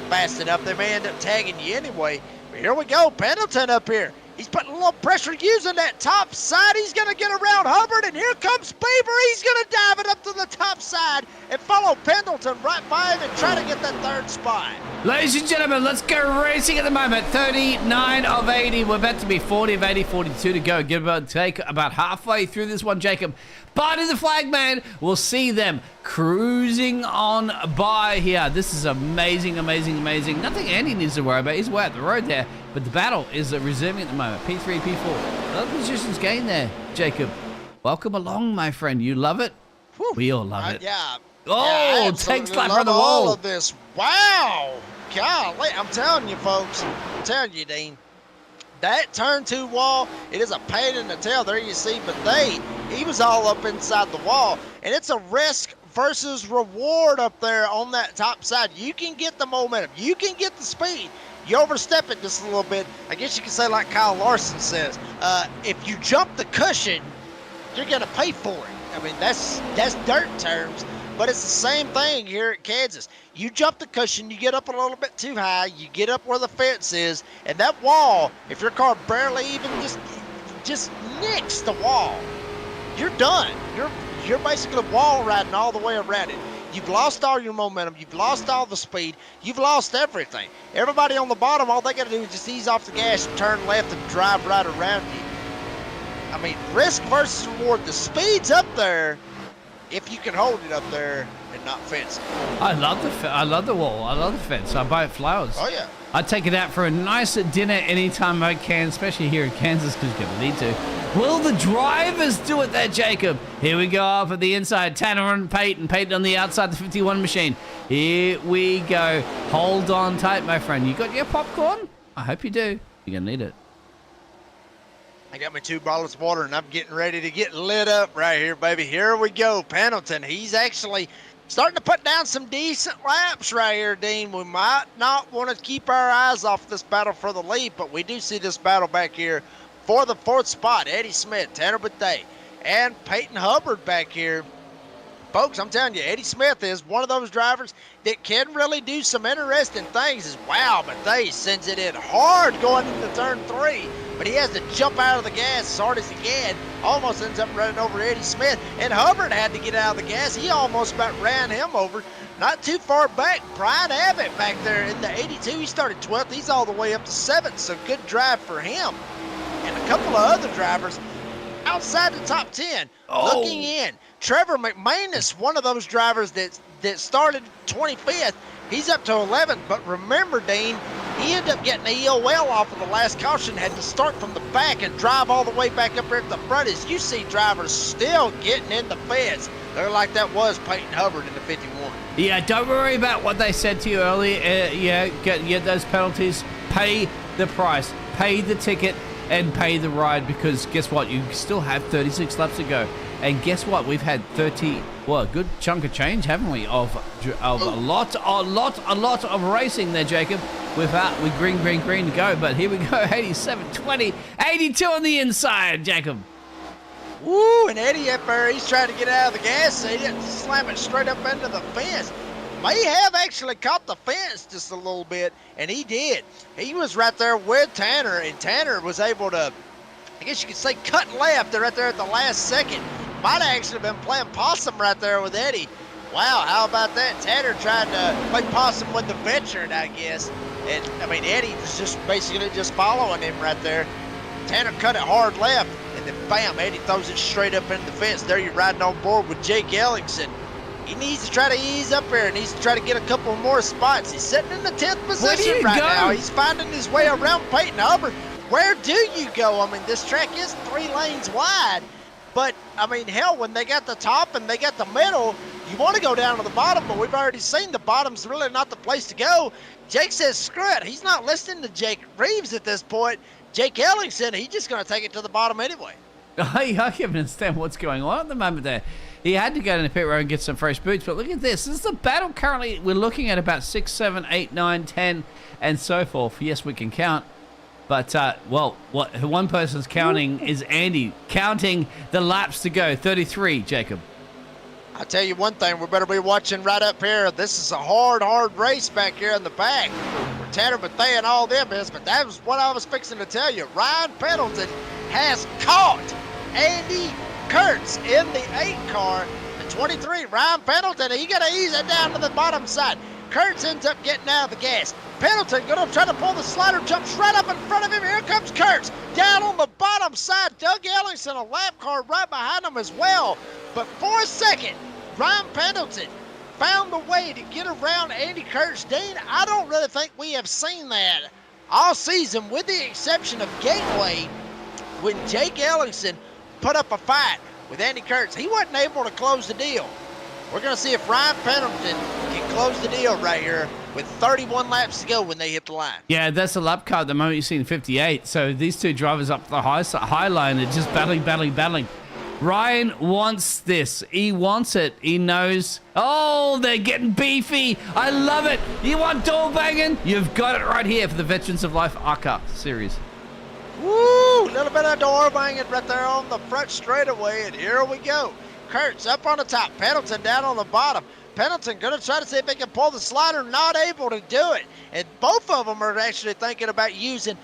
fast enough. They may end up tagging you anyway. But here we go. Pendleton up here. He's putting a little pressure using that top side. He's going to get around Hubbard, and here comes Bieber. He's going to dive it up to the top side and follow Pendleton right by him and try to get that 3rd spot. Ladies and gentlemen, let's go racing at the moment. 39 of 80. We're about to be 40 of 80, 42 to go. Give about take about halfway through this one, Jacob. Barney the Flag Man, we'll see them cruising on by here. This is amazing. Nothing Andy needs to worry about. He's way up the road there. But the battle is resuming at the moment. P3, P4. Another positions gain there, Jacob. Welcome along, my friend. You love it? Whew. We all love it. Yeah. Oh, I takes absolutely like love on the all wall. of this. Wow. Golly, I'm telling you, folks. I'm telling you, Dean. That turn 2 wall, it is a pain in the tail. There you see, but he was all up inside the wall. And it's a risk versus reward up there on that top side. You can get the momentum. You can get the speed. You overstep it just a little bit. I guess you can say like Kyle Larson says, if you jump the cushion, you're going to pay for it. I mean, that's dirt terms, but it's the same thing here at Kansas. You jump the cushion, you get up a little bit too high, you get up where the fence is, and that wall, if your car barely even just nicks the wall, you're done. You're basically wall riding all the way around it. You've lost all your momentum. You've lost all the speed. You've lost everything. Everybody on the bottom, all they got to do is just ease off the gas, turn left, and drive right around you. I mean, risk versus reward. The speed's up there if you can hold it up there and not fence it. I love the wall. I love the fence. I buy it flowers. Oh, yeah. I take it out for a nice dinner anytime I can, especially here in Kansas, because you need to. Will the drivers do it there, Jacob? Here we go off at the inside. Tanner and Peyton. Peyton on the outside, the 51 machine. Here we go. Hold on tight, my friend. You got your popcorn? I hope you do. You're going to need it. I got my 2 bottles of water, and I'm getting ready to get lit up right here, baby. Here we go. Pendleton, he's actually starting to put down some decent laps right here, Dean. We might not want to keep our eyes off this battle for the lead, but we do see this battle back here for the 4th spot. Eddie Smith, Tanner Bethea, and Peyton Hubbard back here. Folks, I'm telling you, Eddie Smith is one of those drivers that can really do some interesting things. Wow, Bethea sends it in hard going into turn 3. But he has to jump out of the gas as hard as he can. Almost ends up running over Eddie Smith. And Hubbard had to get out of the gas. He almost about ran him over. Not too far back, Brian Abbott back there in the 82. He started 12th. He's all the way up to 7th. So good drive for him. And a couple of other drivers outside the top 10 looking in. Trevor McManus, one of those drivers that started 25th. He's up to 11th. But remember, Dean, he ended up getting the EOL off of the last caution, had to start from the back and drive all the way back up here at the front. As you see drivers still getting in the fence. They're like that was Peyton Hubbard in the 51. Yeah, don't worry about what they said to you earlier. Get those penalties. Pay the price. Pay the ticket and pay the ride, because guess what? You still have 36 laps to go. And guess what? We've had a good chunk of change, haven't we? Of a lot of racing there, Jacob. With green to go. But here we go, 87, 20, 82 on the inside, Jacob. Woo, and Eddie up there, he's trying to get out of the gas, so he didn't slam it straight up into the fence. May have actually caught the fence just a little bit, and he did. He was right there with Tanner, and Tanner was able to, I guess you could say, cut left right there at the last second. Might have actually been playing possum right there with Eddie. Wow, how about that? Tanner tried to play possum with the veteran, I guess. And, I mean, Eddie was just basically just following him right there. Tanner cut it hard left, and then bam, Eddie throws it straight up into the fence. There you're riding on board with Jake Ellingson. He needs to try to ease up there, and needs to try to get a couple more spots. He's sitting in the 10th position right now. He's finding his way around Peyton Hubbard. Where do you go? I mean, this track is 3 lanes wide. But, I mean, hell, when they got the top and they got the middle, you want to go down to the bottom, but we've already seen the bottom's really not the place to go. Jake says, screw it. He's not listening to Jake Reeves at this point. Jake Ellingson, he's just going to take it to the bottom anyway. I can't understand what's going on at the moment there. He had to go in the pit road and get some fresh boots, but look at this. This is the battle currently. We're looking at about 6, 7, 8, 9, 10, and so forth. Yes, we can count. But, what one person's counting is Andy, counting the laps to go. 33, Jacob. I'll tell you one thing, we better be watching right up here. This is a hard race back here in the back. For Tanner Bethea and all them is, but that was what I was fixing to tell you. Ryan Pendleton has caught Andy Kurtz in the 8 car. The 23, Ryan Pendleton, he got to ease it down to the bottom side. Kurtz ends up getting out of the gas. Pendleton going to try to pull the slider, jumps right up in front of him. Here comes Kurtz. Down on the bottom side, Doug Ellingson, a lap car right behind him as well. But for a second, Ryan Pendleton found a way to get around Andy Kurtz. Dean, I don't really think we have seen that all season, with the exception of Gateway, when Jake Ellingson put up a fight with Andy Kurtz. He wasn't able to close the deal. We're going to see if Ryan Pendleton can close the deal right here with 31 laps to go when they hit the line. Yeah, that's the lap car at the moment. You've seen 58. So these two drivers up the high line are just battling. Ryan wants this. He wants it. He knows. Oh, they're getting beefy. I love it. You want door banging? You've got it right here for the Veterans of Life ARCA series. Woo! A little bit of door banging right there on the front straightaway, and here we go. Kurtz up on the top, Pendleton down on the bottom. Pendleton going to try to see if he can pull the slider, not able to do it. And both of them are actually thinking about using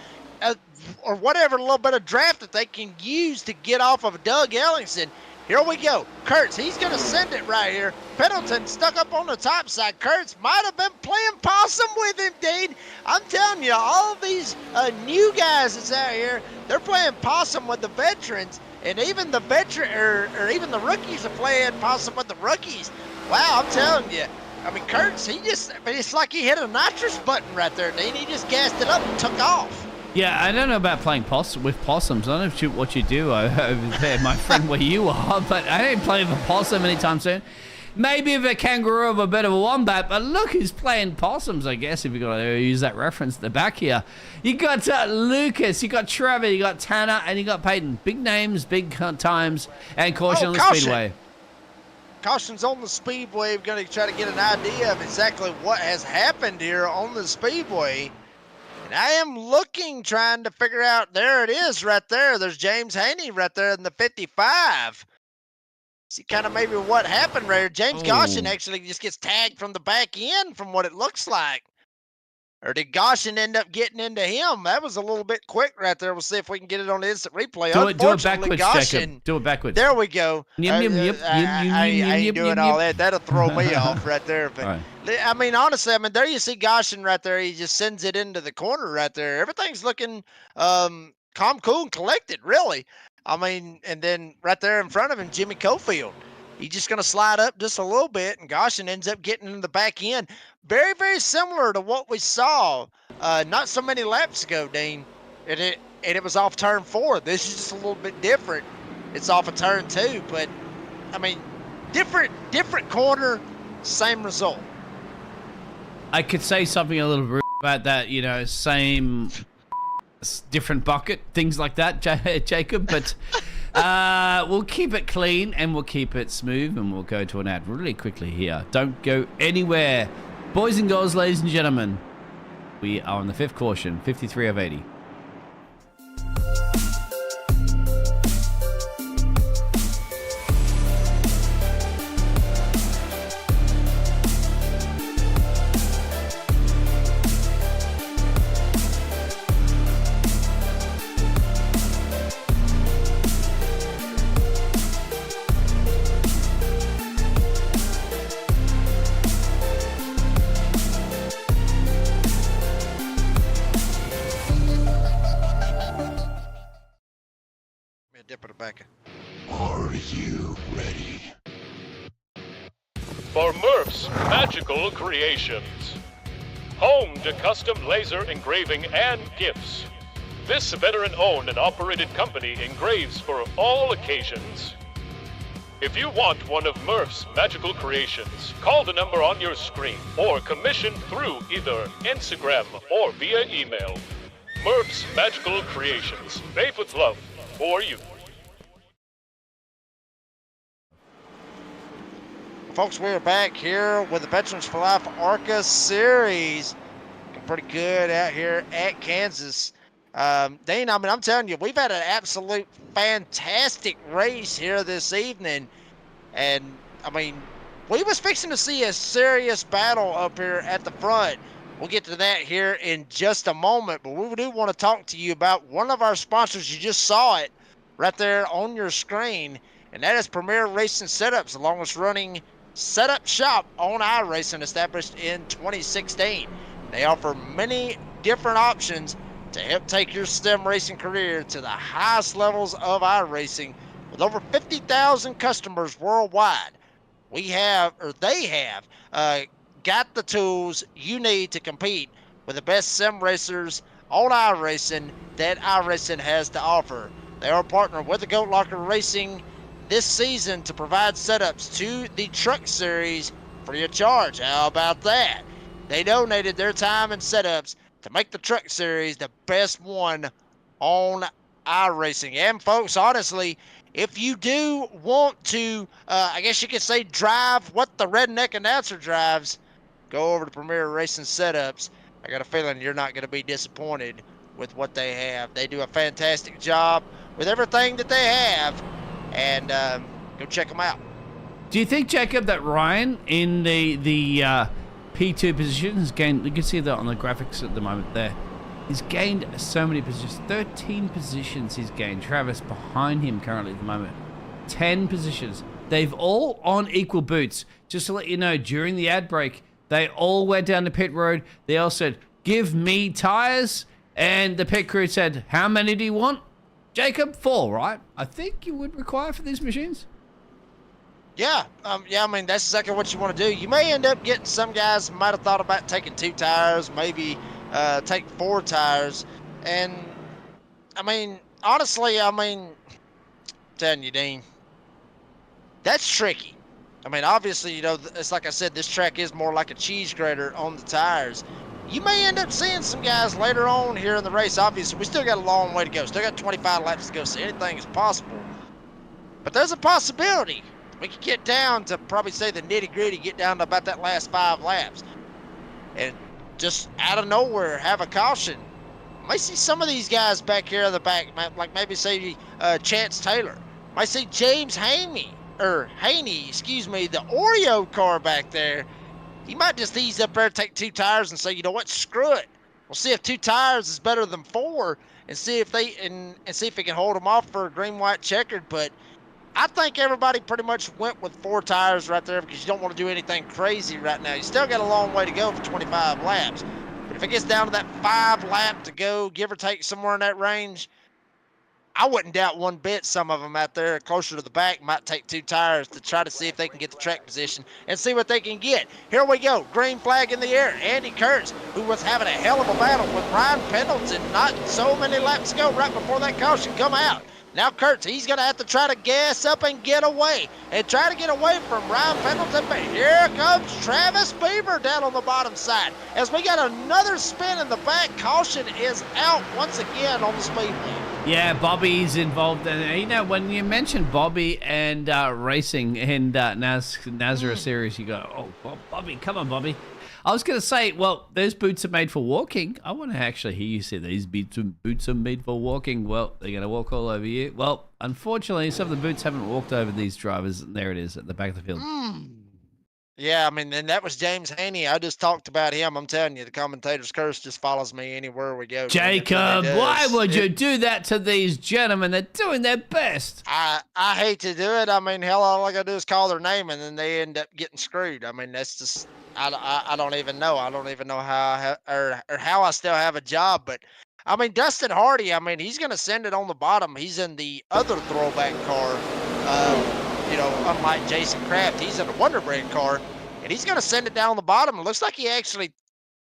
or whatever little bit of draft that they can use to get off of Doug Ellingson. Here we go. Kurtz, he's going to send it right here. Pendleton stuck up on the top side. Kurtz might have been playing possum with him, Dean. I'm telling you, all of these new guys that's out here, they're playing possum with the veterans. And even the even the rookies are playing possum with the rookies. Wow, I'm telling you. I mean, Kurtz, it's like he hit a nitrous button right there, Dean. He just gassed it up and took off. Yeah, I don't know about playing with possums. I don't know what you do over there, my friend, where you are, but I ain't playing with a possum anytime soon. Maybe if a kangaroo or a bit of a wombat, but look who's playing possums, I guess, if you've got to use that reference at the back here. You got Lucas, you got Trevor, you got Tanner, and you got Peyton. Big names, big times, and caution on the Speedway. Caution's on the Speedway. We're going to try to get an idea of exactly what has happened here on the Speedway. And I am looking, trying to figure out, there it is right there. There's James Haney right there in the 55. See kind of maybe what happened right here. James Goshen actually just gets tagged from the back end from what it looks like. Or did Goshen end up getting into him? That was a little bit quick right there. We'll see if we can get it on the instant replay. Do it backwards, Jacob. Do it backwards. There we go. I ain't doing all that. That'll throw me off right there. But right. I mean, honestly, there you see Goshen right there. He just sends it into the corner right there. Everything's looking calm, cool, and collected, really. I mean, and then right there in front of him, Jimmy Cofield. He's just going to slide up just a little bit, and Goshen ends up getting in the back end. Very, very similar to what we saw not so many laps ago, Dean. And it was off turn 4. This is just a little bit different. It's off of turn 2, but, I mean, different corner, same result. I could say something a little rude about that, you know, same, different bucket, things like that, Jacob, but... we'll keep it clean and we'll keep it smooth, and we'll go to an ad really quickly here. Don't go anywhere. Boys and girls, ladies and gentlemen, we are on the 5th caution, 53 of 80. Are you ready? For Murph's Magical Creations. Home to custom laser engraving and gifts. This veteran-owned and operated company engraves for all occasions. If you want one of Murph's Magical Creations, call the number on your screen or commission through either Instagram or via email. Murph's Magical Creations, made with love for you. Folks, we're back here with the Veterans for Life ARCA series. Looking pretty good out here at Kansas. Dean, I mean, I'm telling you, we've had an absolute fantastic race here this evening. And, I mean, we was fixing to see a serious battle up here at the front. We'll get to that here in just a moment. But we do want to talk to you about one of our sponsors. You just saw it right there on your screen. And that is Premier Racing Setups, along with running Setup Shop on iRacing, established in 2016. They offer many different options to help take your sim racing career to the highest levels of iRacing. With over 50,000 customers worldwide, they have got the tools you need to compete with the best sim racers on iRacing that iRacing has to offer. They are partnered with the Goat Locker Racing this season to provide setups to the Truck Series free of charge. How about that? They donated their time and setups to make the Truck Series the best one on iRacing. And folks, honestly, if you do want to, I guess you could say, drive what the redneck announcer drives, go over to Premier Racing Setups. I got a feeling you're not going to be disappointed with what they have. They do a fantastic job with everything that they have. And go check them out. Do you think, Jacob, that Ryan in the P2 position has gained, you can see that on the graphics at the moment there, he's gained so many positions, 13 positions he's gained. Travis behind him currently at the moment. 10 positions. They've all on equal boots. Just to let you know, during the ad break, they all went down to pit road. They all said, give me tires. And the pit crew said, how many do you want? Jacob, 4, right? I think you would require for these machines. Yeah, I mean, that's exactly what you want to do. You may end up getting some guys might have thought about taking 2 tires, maybe take 4 tires. And, I mean, honestly, I'm telling you, Dean, that's tricky. I mean, obviously, you know, it's like I said, this track is more like a cheese grater on the tires. You may end up seeing some guys later on here in the race. Obviously, we still got a long way to go. Still got 25 laps to go, so anything is possible. But there's a possibility we could get down to probably say the nitty-gritty, get down to about that last 5 laps. And just out of nowhere, have a caution. Might see some of these guys back here in the back, like maybe say Chance Taylor. Might see James Haney, excuse me, the Oreo car back there. He might just ease up there, take 2 tires, and say, you know what, screw it. We'll see if 2 tires is better than 4, and see if they and see if he can hold them off for a green-white checkered. But I think everybody pretty much went with 4 tires right there because you don't want to do anything crazy right now. You still got a long way to go for 25 laps. But if it gets down to that 5 lap to go, give or take somewhere in that range, I wouldn't doubt one bit some of them out there closer to the back might take 2 tires to try to see if they can get the track position and see what they can get. Here we go. Green flag in the air. Andy Kurtz, who was having a hell of a battle with Ryan Pendleton not so many laps ago right before that caution come out. Now Kurtz, he's going to have to try to gas up and get away and try to get away from Ryan Pendleton. But here comes Travis Beaver down on the bottom side as we got another spin in the back. Caution is out once again on the Speedway. Yeah, Bobby's involved. You know, when you mentioned Bobby and racing and Nazareth series, you go, oh, Bobby, come on, Bobby. I was going to say, well, those boots are made for walking. I want to actually hear you say these boots are made for walking. Well, they're going to walk all over you. Well, unfortunately, some of the boots haven't walked over these drivers. There it is at the back of the field. Yeah, I mean, and that was James Haney. I just talked about him. I'm telling you, the commentator's curse just follows me anywhere we go. Jacob, why would you do that to these gentlemen? They're doing their best. I hate to do it. I mean, hell, all I gotta do is call their name, and then they end up getting screwed. I mean, that's just I don't even know. I don't even know how or how I still have a job. But I mean, Dustin Hardy. I mean, he's gonna send it on the bottom. He's in the other throwback car. You know, unlike Jason Kraft, he's in a Wonder Bread car, and he's going to send it down the bottom. It looks like he actually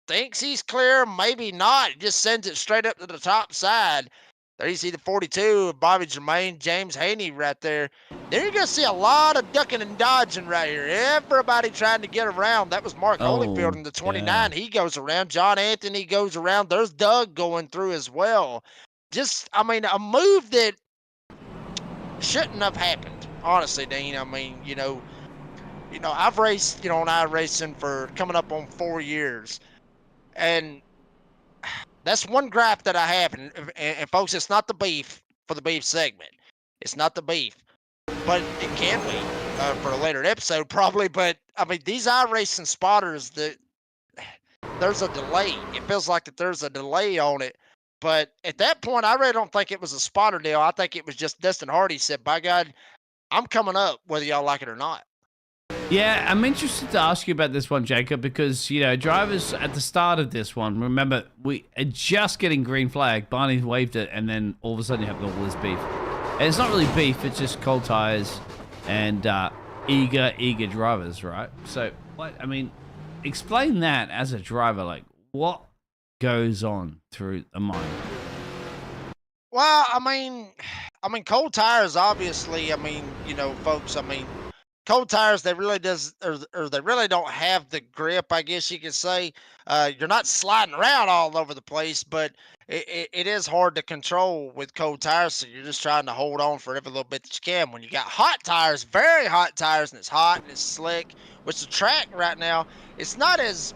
thinks he's clear, maybe not. He just sends it straight up to the top side. There you see the 42, Bobby Jermaine, James Haney right there. Then you're going to see a lot of ducking and dodging right here. Everybody trying to get around. That was Mark Holyfield in the 29. Yeah. He goes around. John Anthony goes around. There's Doug going through as well. Just, I mean, a move that shouldn't have happened. Honestly, Dean, I mean, you know, I've raced, on iRacing for coming up on 4 years, and that's one gripe that I have. And folks, it's not the beef for the beef segment. It's not the beef, but it can be for a later episode probably. But I mean, these iRacing spotters, there's a delay. It feels like that there's a delay on it. But at that point, I really don't think it was a spotter deal. I think it was just Dustin Hardy said, by God, I'm coming up whether y'all like it or not. Yeah, I'm interested to ask you about this one, Jacob, because, drivers at the start of this one, remember, we are just getting green flag. Barney waved it, and then all of a sudden you have all this beef. And it's not really beef, it's just cold tires and eager drivers, right? So, explain that as a driver, like, what goes on through a mind? Well, I mean, cold tires, obviously, folks, cold tires, they really they really don't have the grip, I guess you could say. You're not sliding around all over the place, but it is hard to control with cold tires, so you're just trying to hold on for every little bit that you can. When you got hot tires, very hot tires, and it's hot and it's slick, which the track right now, it's not as,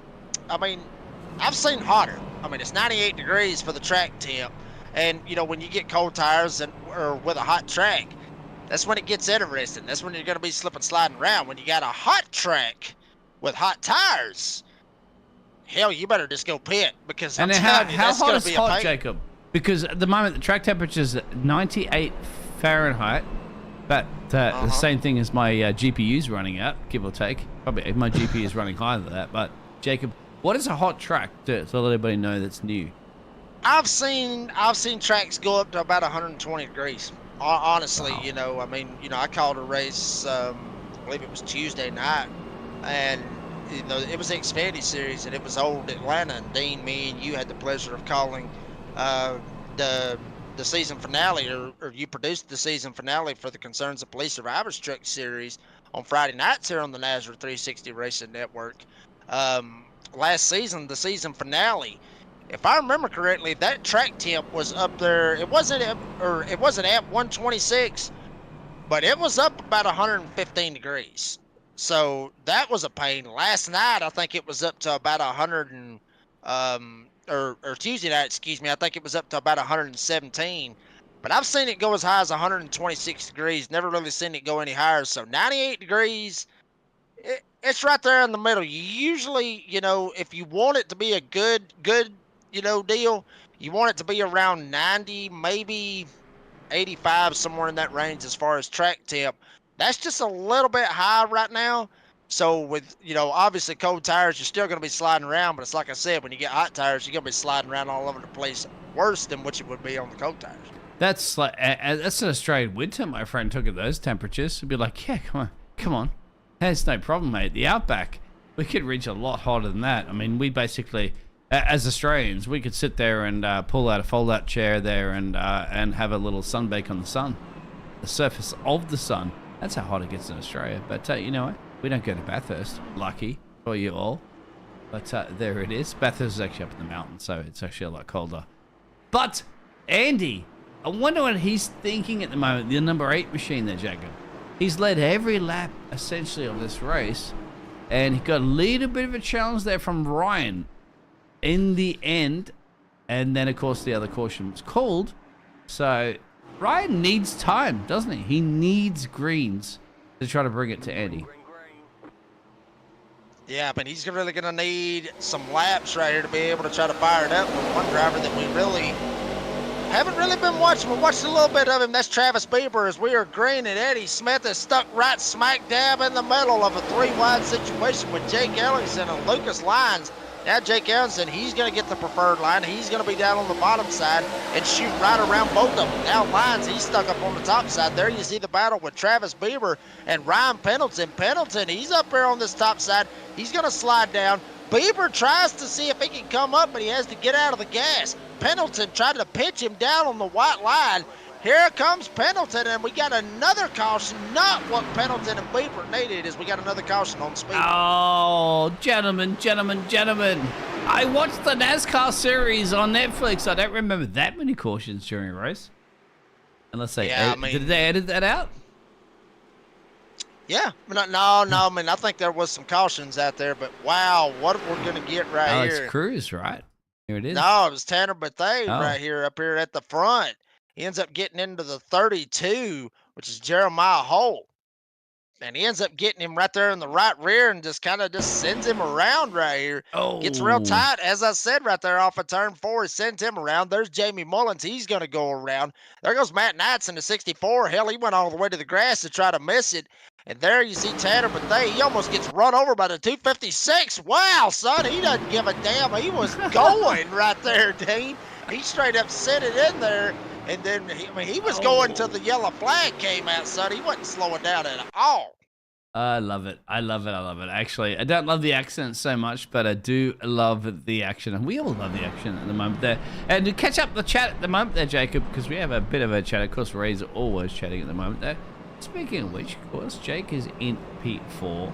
I've seen hotter. It's 98 degrees for the track temp. And, when you get cold tires or with a hot track, that's when it gets interesting. That's when you're going to be slipping, sliding around. When you got a hot track with hot tires, hell, you better just go pit because I'm telling you, that's going to be a pain. How hot is hot, Jacob? Because at the moment, the track temperature is 98 Fahrenheit, but The same thing as my GPU's running out, give or take. Probably my GPU is running higher than that. But Jacob, what is a hot track to let everybody know that's new? I've seen tracks go up to about 120 degrees. Honestly, Wow. you know, I mean, you know, I called a race. I believe it was Tuesday night, and you know, it was the Xfinity Series, and it was old Atlanta. And Dean, me, and you had the pleasure of calling the season finale, or you produced the season finale for the Concerns of Police Survivors Truck Series on Friday nights here on the NASRA 360 Racing Network. Last season, the season finale, if I remember correctly, that track temp was up there. It wasn't at 126, but it was up about 115 degrees. So that was a pain. Last night, I think it was up to about 100 and or Tuesday night, excuse me, I think it was up to about 117. But I've seen it go as high as 126 degrees. Never really seen it go any higher. So 98 degrees, it's right there in the middle. Usually, you know, if you want it to be a good, you know, deal, you want it to be around 90, maybe 85, somewhere in that range as far as track temp. That's just a little bit high right now. So with, you know, obviously cold tires, you're still going to be sliding around, but it's like I said, when you get hot tires, you're going to be sliding around all over the place worse than what you would be on the cold tires. That's like that's an Australian winter, my friend. Took at those temperatures, it'd be like, yeah, come on. There's no problem, mate. The outback, we could reach a lot hotter than that. I mean, we basically, as Australians, we could sit there and pull out a fold-out chair there and have a little sunbake on the sun, the surface of the sun. That's how hot it gets in Australia. But you know what? We don't go to Bathurst. Lucky for you all. But there it is. Bathurst is actually up in the mountains, so it's actually a lot colder. But Andy, I wonder what he's thinking at the moment. The number 8 machine there, Jacob. He's led every lap, essentially, of this race. And he got a little bit of a challenge there from Ryan in the end. And then, of course, the other caution was called. So, Ryan needs time, doesn't he? He needs greens to try to bring it to Andy. Yeah, but he's really going to need some laps right here to be able to try to fire it up with one driver that we really haven't really been watching. We watched a little bit of him. That's Travis Bieber as we are green, and Eddie Smith is stuck right smack dab in the middle of a 3-wide situation with Jake Ellingson and Lucas Lyons. Now Jake Ellingson, he's going to get the preferred line. He's going to be down on the bottom side and shoot right around both of them. Now Lyons, he's stuck up on the top side. There you see the battle with Travis Bieber and Ryan Pendleton. Pendleton, he's up there on this top side. He's going to slide down. Bieber tries to see if he can come up, but he has to get out of the gas. Pendleton tried to pitch him down on the white line. Here comes Pendleton, and we got another caution. Not what Pendleton and Bieber needed, is we got another caution on speed. Oh, gentlemen. I watched the NASCAR series on Netflix. I don't remember that many cautions during a race. Unless they did they edit that out? Yeah, no. I mean, I think there was some cautions out there, but wow, what we're going to get right Alex here. Cruz, right? Here it is. No, it was Tanner Bethea Oh. right here, up here at the front. He ends up getting into the 32, which is Jeremiah Holt. And he ends up getting him right there in the right rear and just kind of just sends him around right here. Oh. Gets real tight. As I said right there off of turn 4, he sends him around. There's Jamie Mullins. He's going to go around. There goes Matt Knights in the 64. Hell, he went all the way to the grass to try to miss it. And there you see Tanner Bethea. He almost gets run over by the 256. Wow, son, he doesn't give a damn. He was going right there, Dean. He straight up sent it in there. And then, he was going till the yellow flag came out, son. He wasn't slowing down at all. I love it. Actually, I don't love the accent so much, but I do love the action. And we all love the action at the moment there. And to catch up the chat at the moment there, Jacob, because we have a bit of a chat. Of course, Ray's always chatting at the moment there. Speaking of which, of course, Jake is in P4.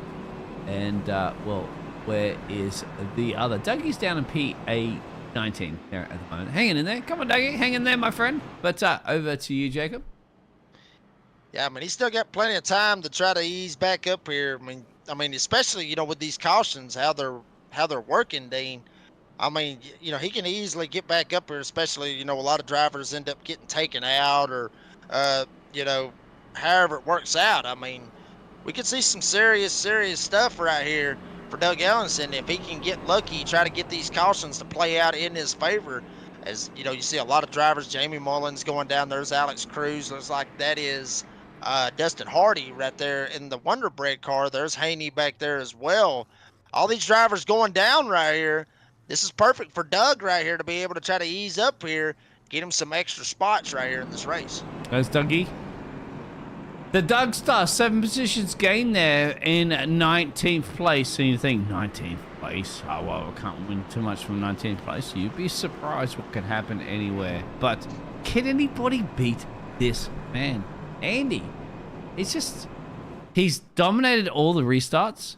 And, well, where is the other? Dougie's down in PA19 there at the moment. Hanging in there. Come on, Dougie. Hang in there, my friend. But over to you, Jacob. Yeah, I mean, he's still got plenty of time to try to ease back up here. I mean, especially, you know, with these cautions, how they're working, Dean. I mean, you know, he can easily get back up here, especially, you know, a lot of drivers end up getting taken out or, you know, however it works out. I mean, we could see some serious stuff right here for Doug Ellingson if he can get lucky, try to get these cautions to play out in his favor. As, you know, you see a lot of drivers, Jamie Mullins going down. There's Alex Cruz. Looks like that is Dustin Hardy right there in the Wonder Bread car. There's Haney back there as well. All these drivers going down right here. This is perfect for Doug right here to be able to try to ease up here, get him some extra spots right here in this race. There's Dougie. The Doug Star, 7 positions gained there in 19th place. And you think, 19th place? Oh, well, I can't win too much from 19th place. You'd be surprised what can happen anywhere. But can anybody beat this man? Andy. He's dominated all the restarts.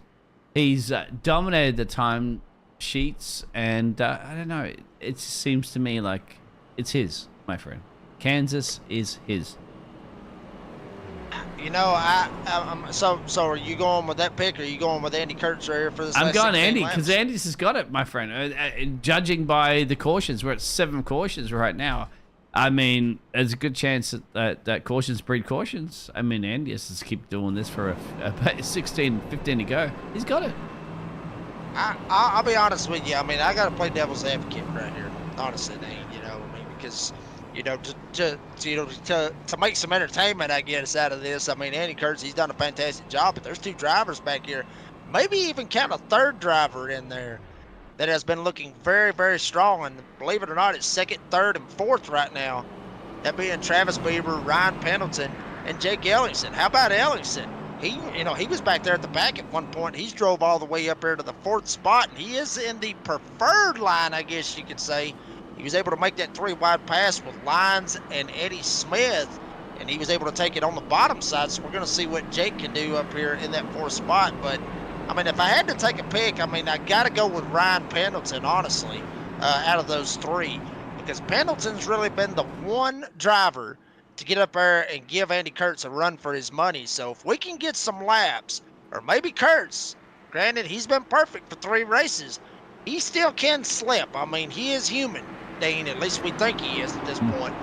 He's dominated the time sheets. And I don't know, it seems to me like it's his, my friend. Kansas is his. You know, so are you going with that pick, or are you going with Andy Kurtz right here for this? I'm going 16 Andy laps? because Andy's has got it, my friend. Judging by the cautions, we're at 7 cautions right now. I mean, there's a good chance that cautions breed cautions. I mean, Andy has to keep doing this for a 16, 15 to go. He's got it. I'll be honest with you. I mean, I got to play devil's advocate right here. Honestly, Dane, because to make some entertainment, I guess, out of this. I mean, Andy Kurtz, he's done a fantastic job, but there's 2 drivers back here, maybe even count a 3rd driver in there that has been looking very, very strong. And believe it or not, it's 2nd, 3rd, and 4th right now. That being Travis Bieber, Ryan Pendleton, and Jake Ellingson. How about Ellingson? He was back there at the back at one point. He's drove all the way up here to the 4th spot, and he is in the preferred line, I guess you could say. He was able to make that 3-wide pass with Lyons and Eddie Smith, and he was able to take it on the bottom side. So we're going to see what Jake can do up here in that 4th spot. But, I mean, if I had to take a pick, I mean, I got to go with Ryan Pendleton, honestly, out of those 3, because Pendleton's really been the one driver to get up there and give Andy Kurtz a run for his money. So if we can get some laps, or maybe Kurtz, granted, he's been perfect for 3 races, he still can slip. I mean, he is human, Dane. At least we think he is at this point.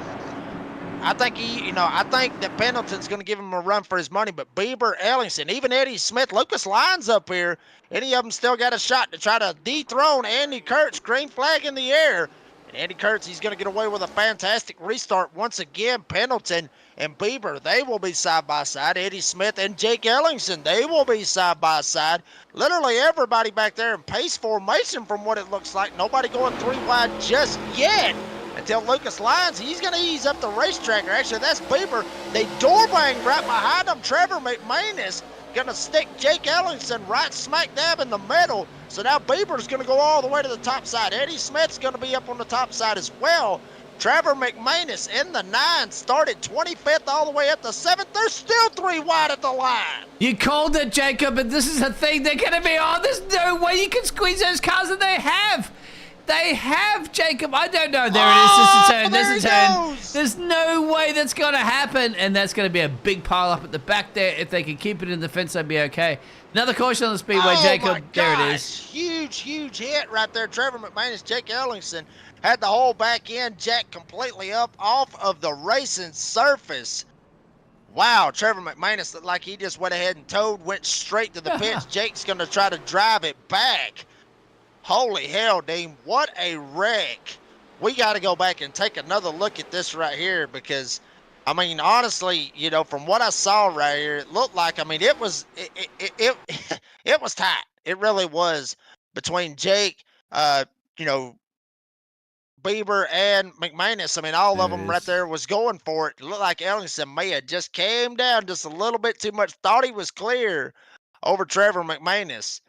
I think I think that Pendleton's going to give him a run for his money. But Bieber, Ellingson, even Eddie Smith, Lucas Lyons up here, any of them still got a shot to try to dethrone Andy Kurtz. Green flag in the air. And Andy Kurtz, he's going to get away with a fantastic restart once again. Pendleton and Bieber, they will be side by side. Eddie Smith and Jake Ellingson, they will be side by side. Literally everybody back there in pace formation from what it looks like. Nobody going 3 wide just yet. Until Lucas Lyons, he's going to ease up the racetrack. Or actually, that's Bieber. They door bang right behind him. Trevor McManus going to stick Jake Ellingson right smack dab in the middle. So now Bieber's going to go all the way to the top side. Eddie Smith's going to be up on the top side as well. Trevor McManus in the 9 started 25th all the way up to 7th. They're still 3 wide at the line. You called it, Jacob, and this is the thing. They're going to be on. There's no way you can squeeze those cars, and they have. They have, Jacob. I don't know. There it is. There's a turn. There's no way that's going to happen, and that's going to be a big pile up at the back there. If they can keep it in the fence, they'd be okay. Another caution on the Speedway, Jacob. My there gosh. it is. Huge hit right there. Trevor McManus, Jake Ellingson had the whole back end jacked completely up off of the racing surface. Wow, Trevor McManus looked like he just went ahead and went straight to the pits. Jake's going to try to drive it back. Holy hell, Dean, what a wreck. We got to go back and take another look at this right here because, I mean, honestly, from what I saw right here, it looked like, I mean, it was tight. It really was between Jake, Bieber and McManus. I mean, all of them right there was going for it. It looked like Ellingson may have just came down just a little bit too much, thought he was clear over Trevor McManus.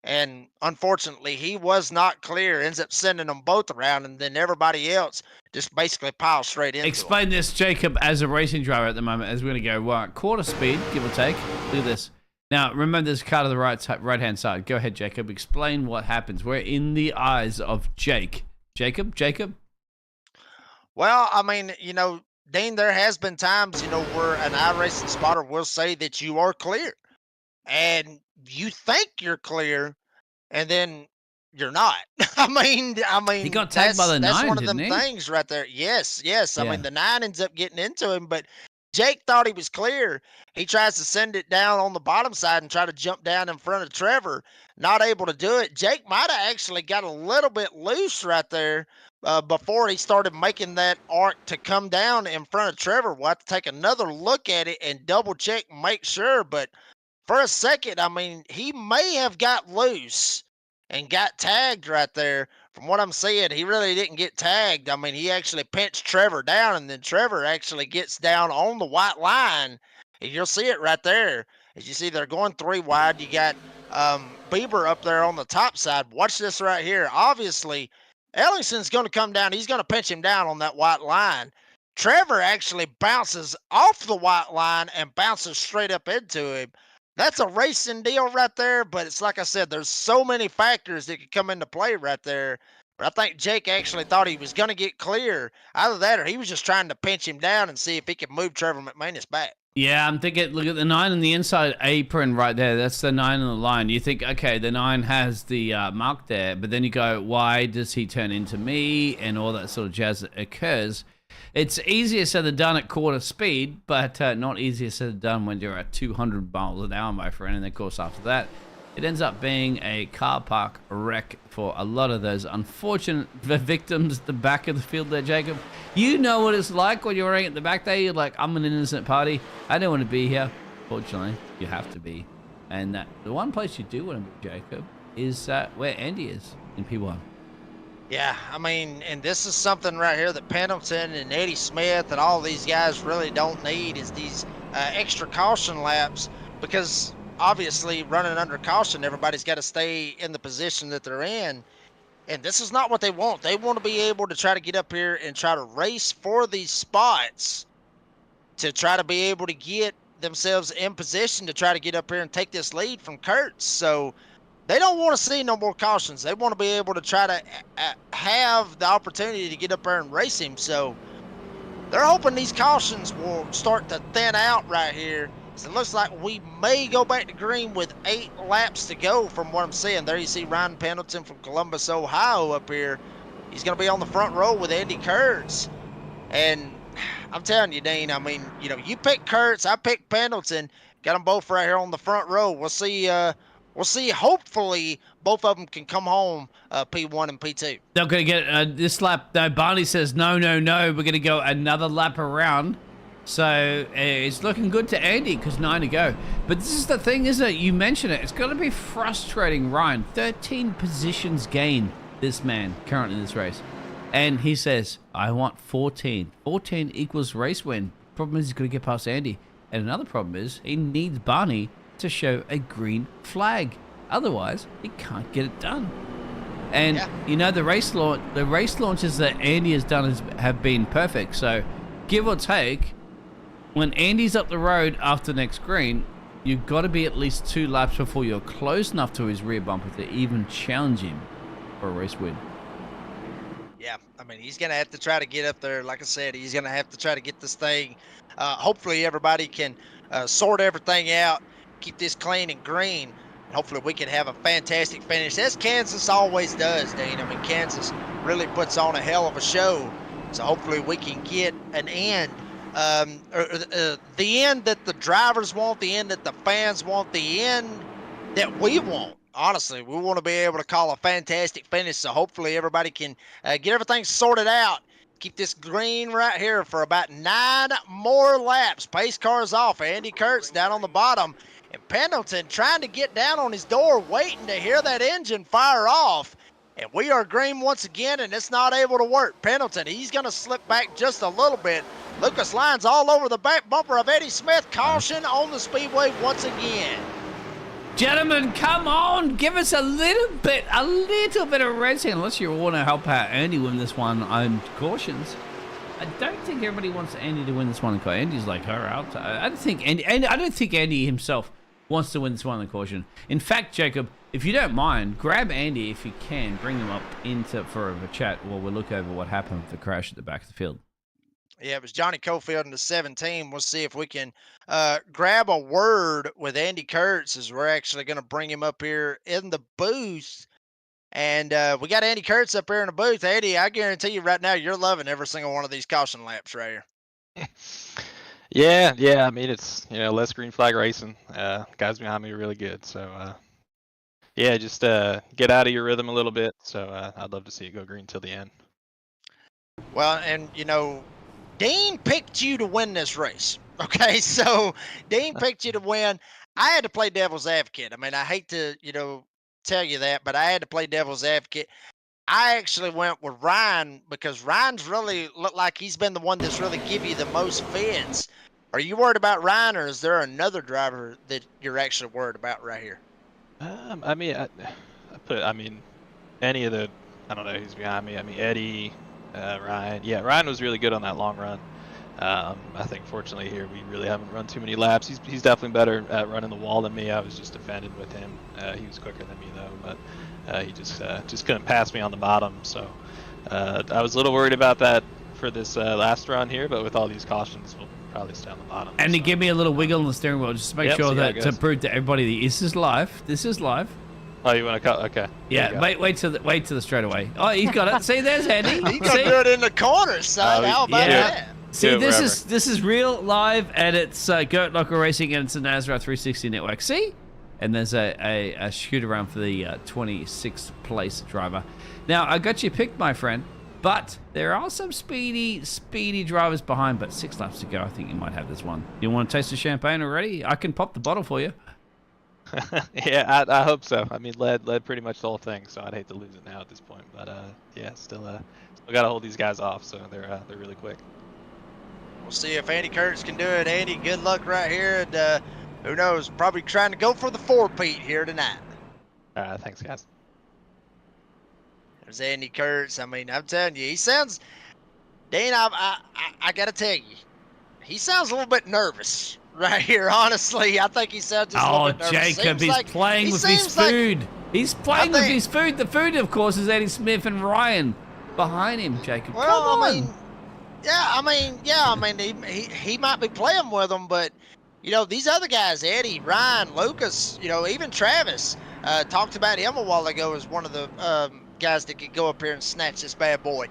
And unfortunately, he was not clear. Ends up sending them both around, and then everybody else just basically piles straight into Explain him. this, Jacob, as a racing driver at the moment, as we're going to go quarter speed, give or take. Look at this. Now, remember this car to the right-hand side. Go ahead, Jacob. Explain what happens. We're in the eyes of Jake. Jacob? Well, I mean, Dean, there has been times, where an iRacing spotter will say that you are clear. And you think you're clear, and then you're not. I mean, he got tagged by the 9, that's one of didn't them he? things right there. Yes. I mean, the 9 ends up getting into him, but Jake thought he was clear. He tries to send it down on the bottom side and try to jump down in front of Trevor. Not able to do it. Jake might have actually got a little bit loose right there before he started making that arc to come down in front of Trevor. We'll have to take another look at it and double check, make sure. But for a second, I mean, he may have got loose and got tagged right there. From what I'm seeing, he really didn't get tagged. I mean, he actually pinched Trevor down, and then Trevor actually gets down on the white line. And you'll see it right there. As you see, they're going 3 wide. You got Bieber up there on the top side. Watch this right here. Obviously, Ellingson's going to come down. He's going to pinch him down on that white line. Trevor actually bounces off the white line and bounces straight up into him. That's a racing deal right there, but it's like I said, there's so many factors that could come into play right there. But I think Jake actually thought he was going to get clear. Either that or he was just trying to pinch him down and see if he could move Trevor McManus back. Yeah, I'm thinking, look at the 9 on the inside apron right there. That's the 9 on the line. You think, okay, the 9 has the mark there, but then you go, why does he turn into me? And all that sort of jazz that occurs. It's easier said than done at quarter speed, but not easier said than done when you're at 200 miles an hour, my friend. And of course, after that, it ends up being a car park wreck for a lot of those unfortunate victims at the back of the field there, Jacob. You know what it's like when you're running at the back there. You're like, I'm an innocent party. I don't want to be here. Fortunately, you have to be. And the one place you do want to be, Jacob, is where Andy is in P1. Yeah, I mean, and this is something right here that Pendleton and Eddie Smith and all these guys really don't need is these extra caution laps, because obviously running under caution, everybody's got to stay in the position that they're in. And this is not what they want. They want to be able to try to get up here and try to race for these spots to try to be able to get themselves in position to try to get up here and take this lead from Kurtz. So they don't want to see no more cautions. They want to be able to try to have the opportunity to get up there and race him. So they're hoping these cautions will start to thin out right here. So it looks like we may go back to green with 8 laps to go from what I'm seeing. There you see Ryan Pendleton from Columbus, Ohio up here. He's going to be on the front row with Andy Kurtz. And I'm telling you, Dean, I mean, you know, you pick Kurtz, I pick Pendleton. Got them both right here on the front row. We'll see. We'll see. Hopefully, both of them can come home P1 and P2. They're going to get this lap. No, Barney says, no. We're going to go another lap around. So it's looking good to Andy because 9 to go. But this is the thing, isn't it? You mentioned it. It's going to be frustrating, Ryan. 13 positions gained, this man, currently in this race. And he says, I want 14. 14 equals race win. Problem is he's going to get past Andy. And another problem is he needs Barney to show a green flag. Otherwise, he can't get it done. And you know, the race launches that Andy has done have been perfect. So give or take, when Andy's up the road after next green, you've got to be at least 2 laps before you're close enough to his rear bumper to even challenge him for a race win. Yeah, I mean, he's going to have to try to get up there. Like I said, he's going to have to try to get this thing. Hopefully, everybody can sort everything out, keep this clean and green. And hopefully, we can have a fantastic finish, as Kansas always does, Dean. I mean, Kansas really puts on a hell of a show. So hopefully, we can get an end. The end that the drivers want, the end that the fans want, the end that we want. Honestly, we want to be able to call a fantastic finish, so hopefully everybody can get everything sorted out. Keep this green right here for about 9 more laps. Pace cars off. Andy Kurtz down on the bottom. And Pendleton trying to get down on his door, waiting to hear that engine fire off. And we are green once again, and it's not able to work. Pendleton, he's going to slip back just a little bit. Lucas Lyons all over the back bumper of Eddie Smith. Caution on the speedway once again. Gentlemen, come on, give us a little bit of racing, unless you want to help out Andy win this one on cautions. I don't think everybody wants Andy to win this one on caution. Andy's like her out. I don't think Andy himself wants to win this one on caution. In fact, Jacob, if you don't mind, grab Andy if you can, bring him up for a chat while we look over what happened with the crash at the back of the field. Yeah, it was Johnny Cofield in the 17. We'll see if we can grab a word with Andy Kurtz, as we're actually going to bring him up here in the booth. And we got Andy Kurtz up here in the booth. Andy, I guarantee you right now you're loving every single one of these caution laps right here. Yeah. I mean, it's less green flag racing. Guys behind me are really good. So yeah, just get out of your rhythm a little bit. So I'd love to see it go green till the end. Well, and Dean picked you to win this race. Okay, so Dean picked you to win. I had to play devil's advocate. I mean, I hate to, tell you that, but I had to play devil's advocate. I actually went with Ryan because Ryan's really looked like he's been the one that's really give you the most fits. Are you worried about Ryan, or is there another driver that you're actually worried about right here? I mean, I mean, any of the, I don't know who's behind me. I mean, Eddie, Ryan. Yeah, Ryan was really good on that long run. I think fortunately here we really haven't run too many laps. He's definitely better at running the wall than me. I was just defending with him. He was quicker than me though, but he just couldn't pass me on the bottom. So I was a little worried about that for this last run here, but with all these cautions, we'll probably stay on the bottom. And to give me a little wiggle on the steering wheel, just to make sure that to prove to everybody that this is live. This is live. Oh, you want to cut? Okay. Yeah, wait till the straightaway. Oh, he's got it. See, there's Andy. He's gonna do it in the corner, son. How about that? See, this is real live, and it's Gert Locker Racing, and it's a NASRA 360 network. See, and there's a shoot around for the 26th place driver. Now I got you picked, my friend, but there are some speedy drivers behind. But 6 laps to go. I think you might have this one. You want to taste the champagne already? I can pop the bottle for you. Yeah, I hope so. I mean, led pretty much the whole thing, so I'd hate to lose it now at this point. But yeah, still got to hold these guys off, so they're really quick. We'll see if Andy Kurtz can do it. Andy, good luck right here, and who knows, probably trying to go for the 4-peat here tonight. Thanks, guys. There's Andy Kurtz. I mean, I'm telling you, he sounds, Dane, I got to tell you, he sounds a little bit nervous right here, honestly. I think he sounds just a little bit nervous. Jacob, he's playing with his food. He's playing with his food. The food, of course, is Eddie Smith and Ryan behind him, Jacob. Well, come on. I mean, he might be playing with them, but these other guys, Eddie, Ryan, Lucas, even Travis, talked about him a while ago as one of the guys that could go up here and snatch this bad boy.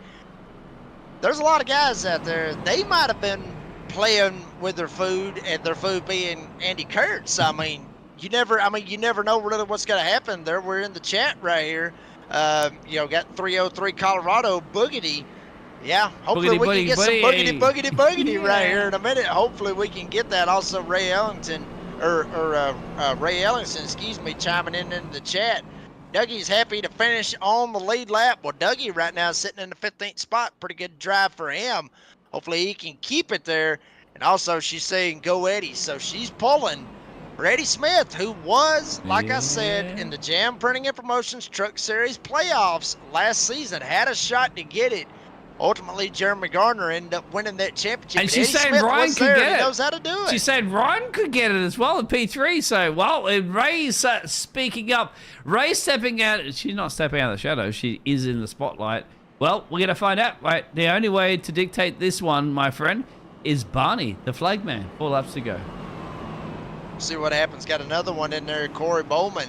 There's a lot of guys out there. They might have been playing with their food, and their food being Andy Kurtz. I mean, you never know really what's going to happen. There, we're in the chat right here. Got 303 Colorado Boogity. Yeah, hopefully we can get some boogity right here in a minute. Hopefully we can get that. Also, Ray Ellington, Ray Ellington, excuse me, chiming in the chat. Dougie's happy to finish on the lead lap. Well, Dougie right now is sitting in the 15th spot. Pretty good drive for him. Hopefully he can keep it there. And also she's saying go Eddie. So she's pulling for Eddie Smith, who was, like I said, in the Jam Printing and Promotions Truck Series playoffs last season. Had a shot to get it. Ultimately, Jeremy Gardner ended up winning that championship. And she's saying Ryan could get it. He knows how to do it. She said Ryan could get it as well in P3. So, well, Ray's speaking up. Ray's stepping out. She's not stepping out of the shadow. She is in the spotlight. Well, we're going to find out. Right, the only way to dictate this one, my friend, is Barney, the flag man. 4 laps to go. See what happens. Got another one in there, Corey Bowman.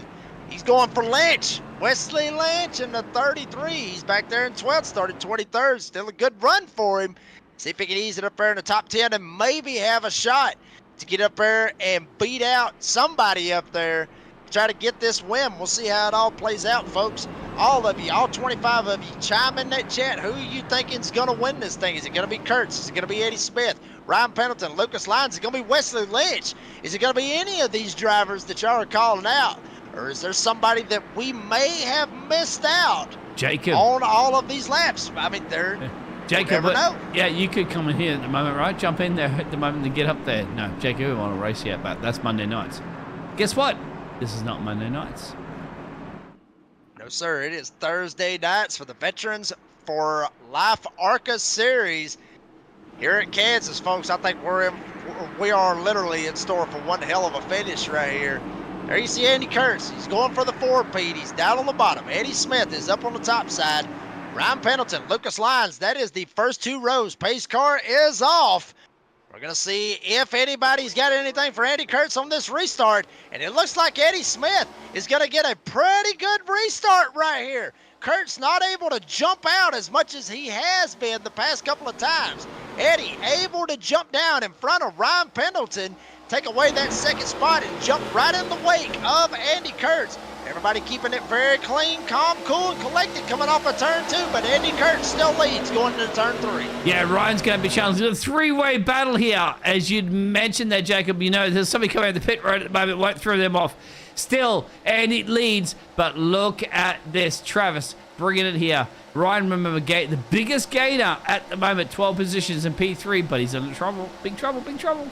He's going for Lynch. Wesley Lynch in the 33. He's back there in 12th, started 23rd. Still a good run for him. See if he can ease it up there in the top 10 and maybe have a shot to get up there and beat out somebody up there. Try to get this win. We'll see how it all plays out, folks. All of you, all 25 of you, chime in that chat. Who are you thinking is going to win this thing? Is it going to be Kurtz? Is it going to be Eddie Smith? Ryan Pendleton? Lucas Lyons? Is it going to be Wesley Lynch? Is it going to be any of these drivers that y'all are calling out? Or is there somebody that we may have missed out Jacob on all of these laps? I mean, Jacob, we'll never know. Yeah, you could come in here at the moment, right? Jump in there at the moment to get up there. No, Jacob, we want to race yet, but that's Monday nights. Guess what? This is not Monday nights. No, sir. It is Thursday nights for the Veterans for Life ARCA Series here at Kansas, folks. I think we are literally in store for one hell of a finish right here. There you see Andy Kurtz. He's going for the 4-peat. He's down on the bottom. Eddie Smith is up on the top side. Ryan Pendleton, Lucas Lyons. That is the first 2 rows. Pace car is off. We're going to see if anybody's got anything for Andy Kurtz on this restart. And it looks like Eddie Smith is going to get a pretty good restart right here. Kurtz not able to jump out as much as he has been the past couple of times. Eddie able to jump down in front of Ryan Pendleton, take away that second spot and jump right in the wake of Andy Kurtz. Everybody keeping it very clean, calm, cool, and collected coming off of turn 2, but Andy Kurtz still leads going into turn 3. Yeah, Ryan's going to be challenged in a three-way battle here. As you'd mentioned there, Jacob, you know, there's somebody coming out of the pit road at the moment, won't throw them off. Still, Andy leads, but look at this. Travis bringing it here. Ryan, remember, the biggest gainer at the moment, 12 positions in P3, but he's in trouble. Big trouble, big trouble.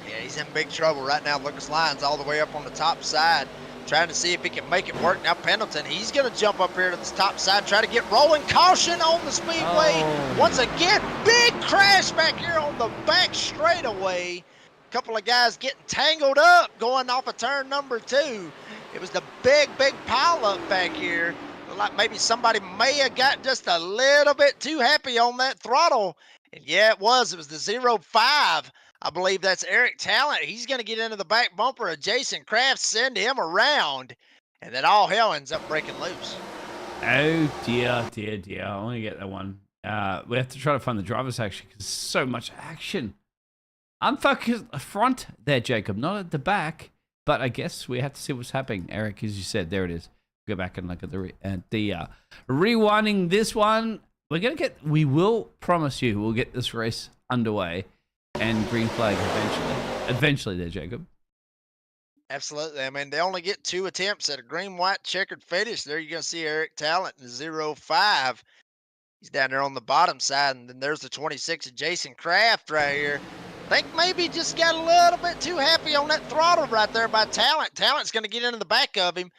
Yeah, he's in big trouble right now. Lucas Lyons all the way up on the top side, trying to see if he can make it work. Now Pendleton, he's going to jump up here to the top side, try to get rolling. Caution on the Speedway. Once again, big crash back here on the back straightaway. Couple of guys getting tangled up going off of turn number 2. It was the big pile up back here. Like maybe somebody may have got just a little bit too happy on that throttle. And yeah, it was the 0.5. I believe that's Eric Talent. He's going to get into the back bumper of Jason Kraft, send him around, and then all hell ends up breaking loose. Oh, dear. I want to get that one. We have to try to find the driver's action because there's so much action. I'm focused front there, Jacob, not at the back, but I guess we have to see what's happening. Eric, as you said, there it is. Go back and look at the rewinding this one. We will promise you we'll get this race underway and green flag eventually there, Jacob. Absolutely. I mean, they only get 2 attempts at a green-white checkered finish. There you're going to see Eric Talent in the 0.5. He's down there on the bottom side, and then there's the 26 of Jason Kraft right here. I think maybe just got a little bit too happy on that throttle right there by Talent. Talent's going to get into the back of him,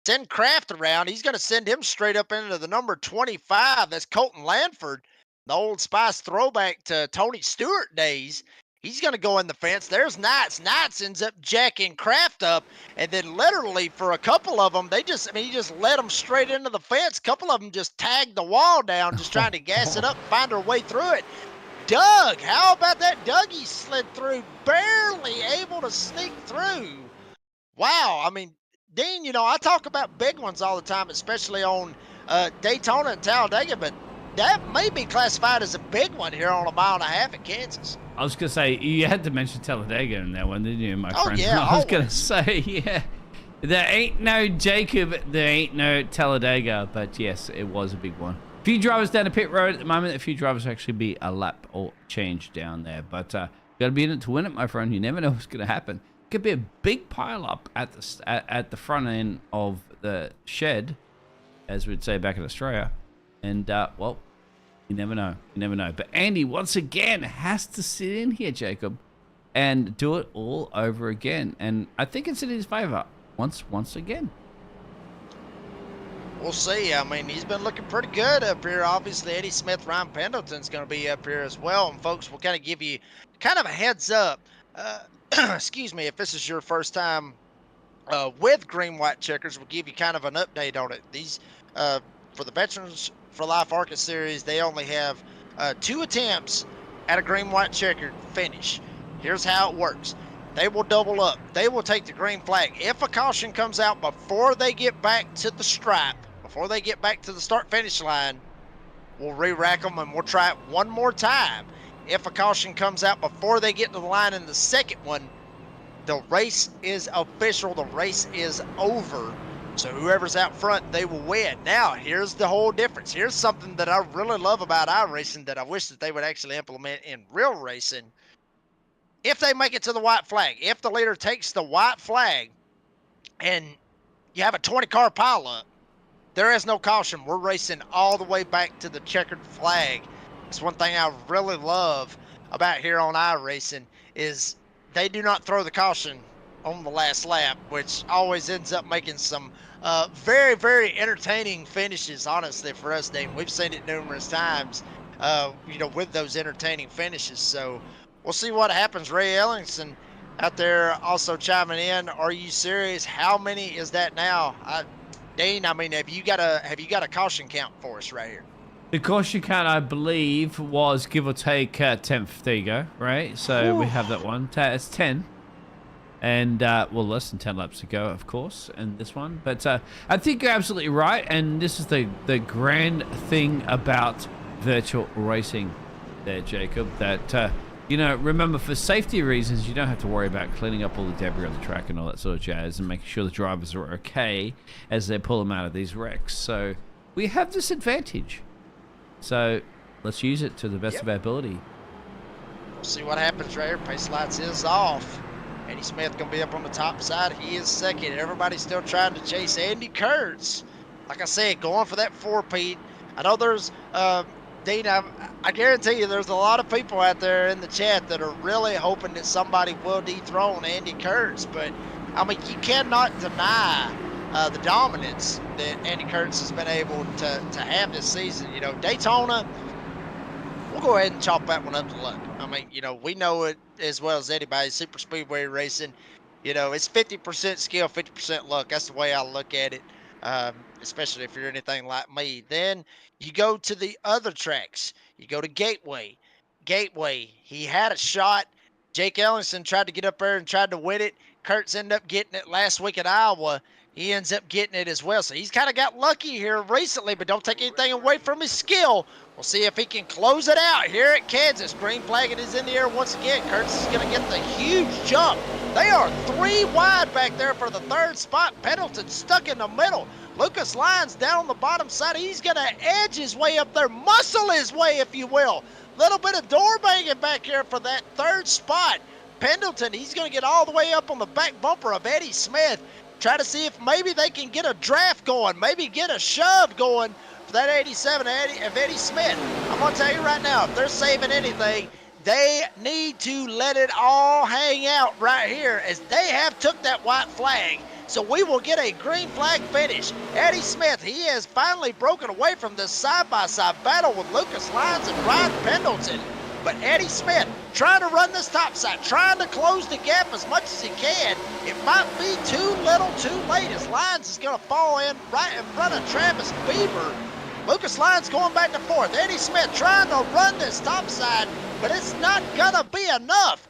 send Kraft around. He's going to send him straight up into the number 25. That's Colton Lanford, the Old Spice throwback to Tony Stewart days. He's going to go in the fence. There's Knights. Knights ends up jacking Kraft up, and then literally for a couple of them, he just led them straight into the fence. A couple of them just tagged the wall down, just trying to gas it up, find their way through it. Doug, how about that? Dougie slid through, barely able to sneak through. Wow, I mean, Dean, you know, I talk about big ones all the time, especially on Daytona and Talladega, but that may be classified as a big one here on 1.5 miles at Kansas. I was going to say, you had to mention Talladega in that one, didn't you, my friend? Yeah, I was going to say, yeah. There ain't no Jacob, there ain't no Talladega, but yes, it was a big one. A few drivers down the pit road at the moment. A few drivers actually be a lap or change down there, but got to be in it to win it, my friend. You never know what's going to happen. Could be a big pile up at the front end of the shed, as we'd say back in Australia, and well, you never know. You never know. But Andy once again has to sit in here, Jacob, and do it all over again. And I think it's in his favor once again. We'll see. I mean, he's been looking pretty good up here. Obviously, Eddie Smith, Ryan Pendleton's going to be up here as well. And folks, we'll kind of give you kind of a heads up. Excuse me, if this is your first time with Green White Checkers, we'll give you kind of an update on it. These for the Veterans for Life ARCA series, they only have 2 attempts at a Green White Checkered finish. Here's how it works. They will double up. They will take the green flag. If a caution comes out before they get back to the stripe, before they get back to the start-finish line, we'll re-rack them and we'll try it one more time. If a caution comes out before they get to the line in the second one, the race is official. The race is over. So whoever's out front, they will win. Now, here's the whole difference. Here's something that I really love about iRacing that I wish that they would actually implement in real racing. If they make it to the white flag, if the leader takes the white flag and you have a 20-car pileup, there is no caution. We're racing all the way back to the checkered flag. It's one thing I really love about here on iRacing is they do not throw the caution on the last lap, which always ends up making some very, very entertaining finishes, honestly, for us, Dave. We've seen it numerous times, you know, with those entertaining finishes. So we'll see what happens. Ray Ellingson out there also chiming in. Are you serious? How many is that now? Dean, I mean, have you got a caution count for us right here? The caution count, I believe, was give or take 10th. There you go, right? So we have that one. It's 10. And, well, less than 10 laps to go, of course, in this one. But I think you're absolutely right. And this is the grand thing about virtual racing. there, Jacob, that, remember, for safety reasons, you don't have to worry about cleaning up all the debris on the track and all that sort of jazz and making sure the drivers are okay as they pull them out of these wrecks. So we have this advantage. So let's use it to the best of our ability. We'll see what happens right here. Pace lights is off. Eddie Smith going to be up on the top side. He is second. Everybody's still trying to chase Andy Kurtz. Like I said, going for that 4-peat. I know there's, Dean, I guarantee you there's a lot of people out there in the chat that are really hoping that somebody will dethrone Andy Kurtz. But, I mean, you cannot deny the dominance that Andy Kurtz has been able to have this season. You know, Daytona, we'll go ahead and chalk that one up to luck. I mean, we know it as well as anybody. Super Speedway racing, it's 50% skill, 50% luck. That's the way I look at it, especially if you're anything like me. Then you go to the other tracks. You go to Gateway. Gateway, he had a shot. Jake Ellingson tried to get up there and tried to win it. Kurtz ended up getting it last week at Iowa. He ends up getting it as well. So he's kind of got lucky here recently, but don't take anything away from his skill. We'll see if he can close it out here at Kansas. Green flag is in the air once again. Kurtz is going to get the huge jump. They are 3 wide back there for the 3rd spot. Pendleton stuck in the middle. Lucas Lyons down on the bottom side. He's going to edge his way up there, muscle his way, if you will. Little bit of door banging back here for that 3rd spot. Pendleton, he's going to get all the way up on the back bumper of Eddie Smith. Try to see if maybe they can get a draft going, maybe get a shove going for that 87 of Eddie Smith. I'm going to tell you right now, if they're saving anything, they need to let it all hang out right here as they have took that white flag. So we will get a green flag finish. Eddie Smith, he has finally broken away from this side-by-side battle with Lucas Lyons and Ryan Pendleton. But Eddie Smith trying to run this top side, trying to close the gap as much as he can. It might be too little too late as Lyons is going to fall in right in front of Travis Beaver. Lucas Lyons going back to 4th. Eddie Smith trying to run this top side, but it's not going to be enough.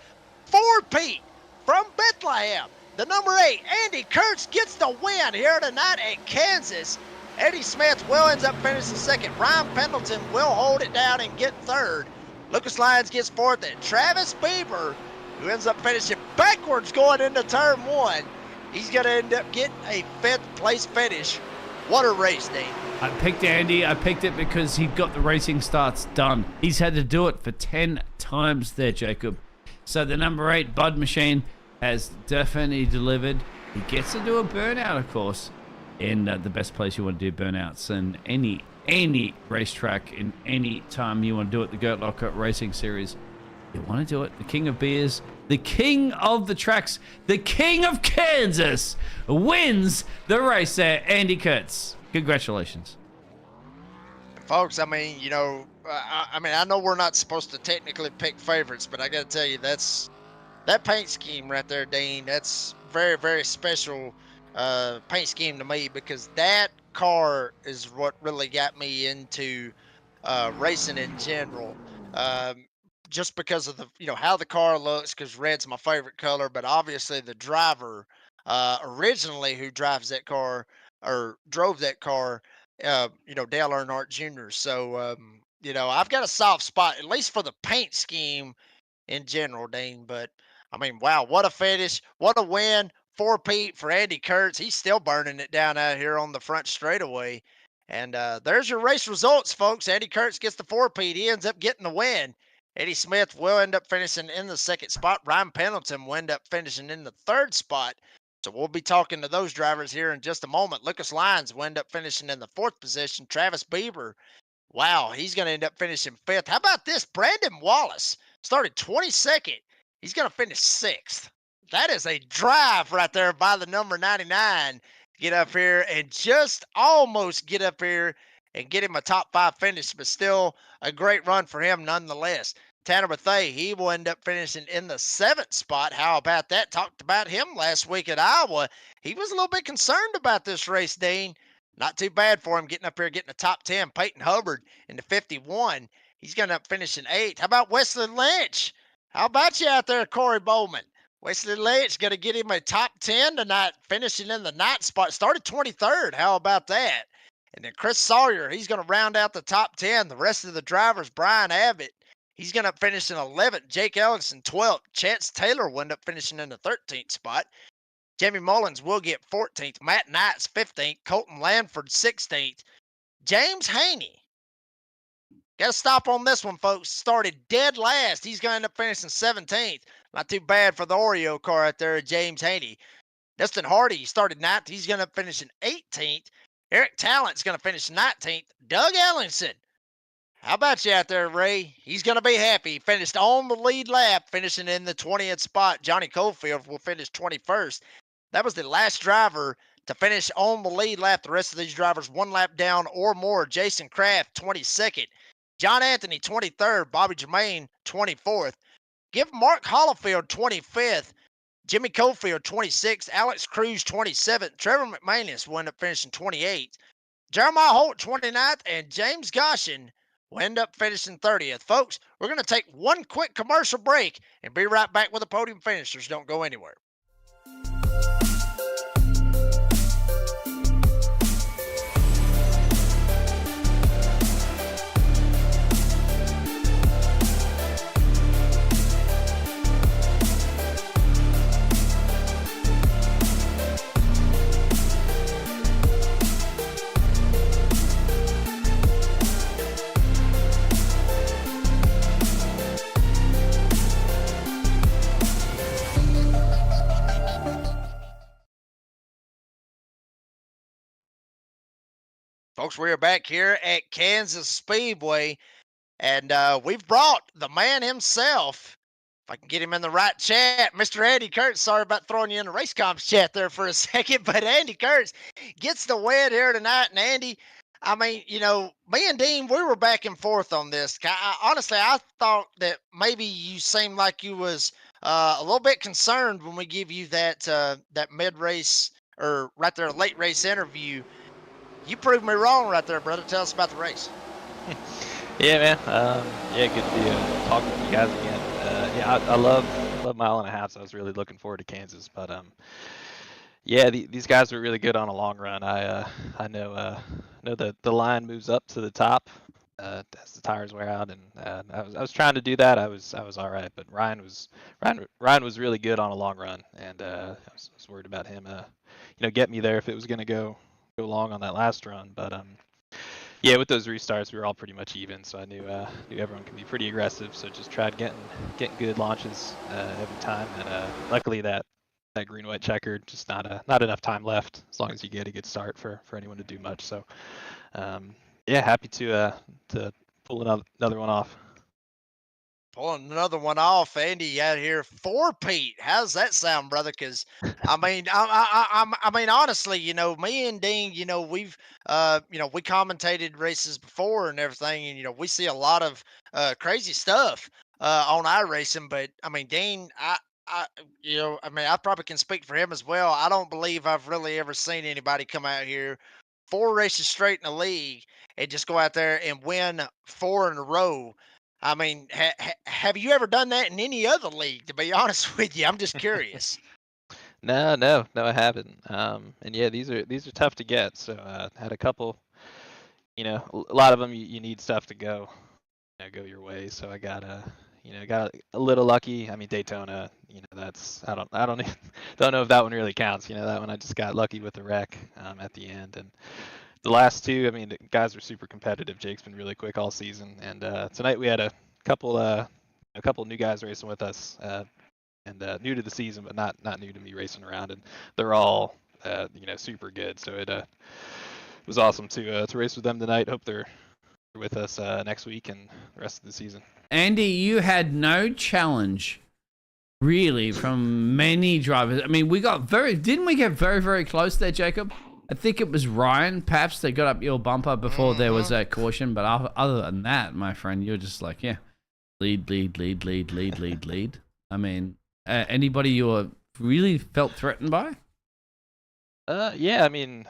4-peat from Bethlehem. The number 8, Andy Kurtz, gets the win here tonight at Kansas. Eddie Smith will ends up finishing 2nd. Ryan Pendleton will hold it down and get 3rd. Lucas Lyons gets 4th, and Travis Beaver, who ends up finishing backwards going into turn 1, he's going to end up getting a 5th place finish. What a race, Dean. I picked Andy. I picked it because he got the racing starts done. He's had to do it for 10 times there, Jacob. So the number 8, Bud Machine, has definitely delivered. He gets to do a burnout, of course, in the best place you want to do burnouts in any racetrack in any time you want to do it, the Gert Lockhart Racing Series. You want to do it. The king of beers, the king of the tracks, the king of Kansas wins the race there, Andy Kurtz. Congratulations. Folks, I mean, I know we're not supposed to technically pick favorites, but I got to tell you, that paint scheme right there, Dean, that's very, very special paint scheme to me, because that car is what really got me into racing in general. Just because of the how the car looks, because red's my favorite color, but obviously the driver originally who drives that car or drove that car, Dale Earnhardt Jr. So I've got a soft spot, at least for the paint scheme in general, Dean. But I mean, wow, what a finish, what a win. 4-peat for Andy Kurtz. He's still burning it down out here on the front straightaway. And there's your race results, folks. Andy Kurtz gets the 4-peat. He ends up getting the win. Eddie Smith will end up finishing in the 2nd spot. Ryan Pendleton will end up finishing in the 3rd spot. So we'll be talking to those drivers here in just a moment. Lucas Lyons will end up finishing in the 4th position. Travis Beaver, wow, he's going to end up finishing 5th. How about this? Brandon Wallace started 22nd. He's going to finish 6th. That is a drive right there by the number 99. Get up here and just almost get up here and get him a top 5 finish, but still a great run for him nonetheless. Tanner Bethea, he will end up finishing in the 7th spot. How about that? Talked about him last week at Iowa. He was a little bit concerned about this race, Dean. Not too bad for him getting up here, getting a top 10. Peyton Hubbard in the 51. He's going to end up finishing 8th. How about Wesley Lynch? How about you out there, Corey Bowman? Wesley Lynch going to get him a top 10 tonight, finishing in the 9th spot. Started 23rd. How about that? And then Chris Sawyer, he's going to round out the top 10. The rest of the drivers, Brian Abbott, He's going to finish in 11th. Jake Ellingson, 12th. Chance Taylor will end up finishing in the 13th spot. Jamie Mullins will get 14th. Matt Knight's 15th. Colton Lanford, 16th. James Haney. Got to stop on this one, folks. Started dead last. He's going to end up finishing 17th. Not too bad for the Oreo car out there, James Haney. Dustin Hardy started 9th. He's going to finish in 18th. Eric Tallent's going to finish 19th. Doug Ellingson. How about you out there, Ray? He's going to be happy. Finished on the lead lap, finishing in the 20th spot. Johnny Cofield will finish 21st. That was the last driver to finish on the lead lap. The rest of these drivers one lap down or more. Jason Kraft, 22nd. John Anthony, 23rd. Bobby Jermaine, 24th. Give Mark Hollifield, 25th. Jimmy Cofield, 26th. Alex Cruz, 27th. Trevor McManus will end up finishing 28th. Jeremiah Holt, 29th. And James Goshen will end up finishing 30th. Folks, we're going to take one quick commercial break and be right back with the podium finishers. Don't go anywhere. Folks, we are back here at Kansas Speedway, and we've brought the man himself. If I can get him in the right chat, Mr. Andy Kurtz. Sorry about throwing you in the race comps chat there for a second, but Andy Kurtz gets the win here tonight. And Andy, I mean, you know, me and Dean, we were back and forth on this. Honestly, I thought that maybe you seemed like you was a little bit concerned when we give you that that mid race or right there late race interview. You proved me wrong right there, brother. Tell us about the race. Yeah, man. Yeah, good to be talking with you guys again. Yeah, I love mile and a half. So I was really looking forward to Kansas, but yeah, these guys were really good on a long run. I know that the line moves up to the top as the tires wear out, and I was trying to do that. I was all right, but Ryan was really good on a long run, and I was worried about him, get me there if it was going to go long on that last run, but yeah, with those restarts we were all pretty much even, so I knew everyone can be pretty aggressive, so just tried getting good launches every time, and luckily that green white checker, just not enough time left as long as you get a good start for anyone to do much. So yeah, happy to pull another one off. Pulling another one off, Andy out here for Pete. How's that sound, brother? Because I mean, I mean, honestly, you know, me and Dean, you know, we've, we commentated races before and everything, and you know, we see a lot of crazy stuff on iRacing. But I mean, Dean, I mean, I probably can speak for him as well. I don't believe I've really ever seen anybody come out here 4 races straight in the league and just go out there and win 4 in a row. I mean, have you ever done that in any other league? To be honest with you, I'm just curious. No, I haven't. And yeah, these are tough to get. So had a couple. You know, a lot of them you need stuff to go your way. So I got got a little lucky. I mean, Daytona. You know, that's I don't even, don't know if that one really counts. You know, that one I just got lucky with the wreck at the end. And the last two, I mean, the guys were super competitive. Jake's been really quick all season, and tonight we had a couple new guys racing with us, and new to the season, but not new to me racing around, and they're all super good. So it was awesome to race with them tonight. Hope they're with us next week and the rest of the season. Andy, you had no challenge really from many drivers. I mean, didn't we get very, very close there, Jacob? I think it was Ryan, perhaps, that got up your bumper before there was that caution. But other than that, my friend, you're just like, yeah, lead. I mean, anybody you were really felt threatened by? Yeah, I mean,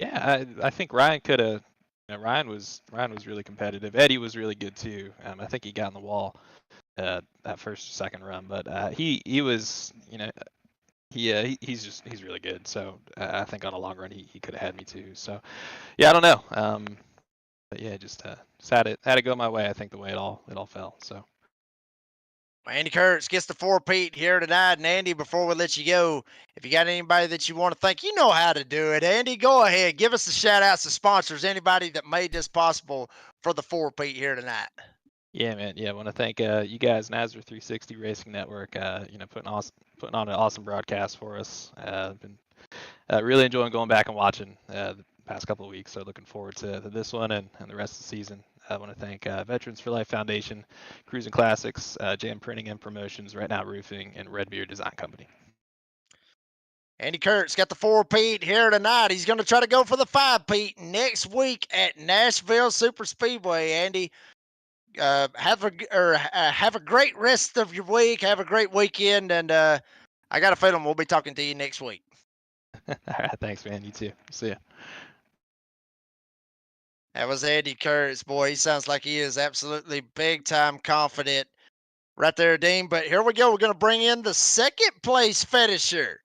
yeah, I think Ryan could have. Ryan was really competitive. Eddie was really good too. I think he got on the wall that first or second run, but he was, he's really good. So I think on a long run he could have had me too. So yeah, I don't know. yeah, just had to go my way. I think the way it all fell. So Andy Kurtz gets the four-peat here tonight. And Andy, before we let you go, if you got anybody that you want to thank, you know how to do it. Andy, go ahead. Give us the shout-outs to sponsors, anybody that made this possible for the four-peat here tonight. yeah, man. Yeah, I want to thank you guys, Nazareth 360 Racing Network. Putting on an awesome broadcast for us. Been really enjoying going back and watching the past couple of weeks. So looking forward to this one and the rest of the season. I want to thank Veterans for Life Foundation, Cruising Classics, Jam Printing and Promotions, Right Now Roofing, and Red Beard Design Company. Andy Kurtz got the four-peat here tonight. He's going to try to go for the five-peat next week at Nashville Super Speedway. Andy, have a great rest of your week. Have a great weekend, and I got a feeling we'll be talking to you next week. All right, thanks, man. You too. See ya. That was Andy Kurtz. Boy, he sounds like he is absolutely big-time confident right there, Dean. But here we go. We're going to bring in the second place finisher.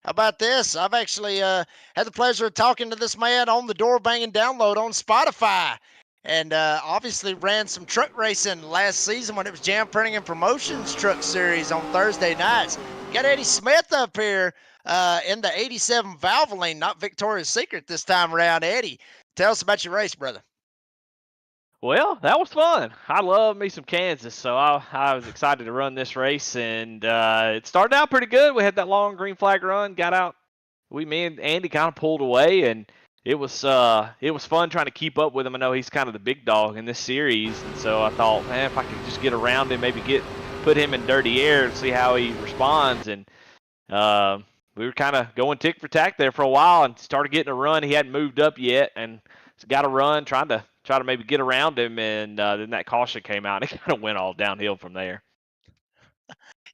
How about this? I've actually had the pleasure of talking to this man on the door banging download on Spotify. And obviously ran some truck racing last season when it was Jam Printing and Promotions Truck Series on Thursday nights. Got Eddie Smith up here in the 87 Valvoline, not Victoria's Secret this time around. Eddie, tell us about your race, brother. Well, that was fun. I love me some Kansas, so I was excited to run this race, and it started out pretty good. We had that long green flag run, got out. Me and Andy kind of pulled away, and it was fun trying to keep up with him. I know he's kind of the big dog in this series, and so I thought, man, if I could just get around him, maybe put him in dirty air and see how he responds. And we were kind of going tick for tack there for a while, and started getting a run. He hadn't moved up yet, and got a run, trying to maybe get around him, and then that caution came out, and it kind of went all downhill from there.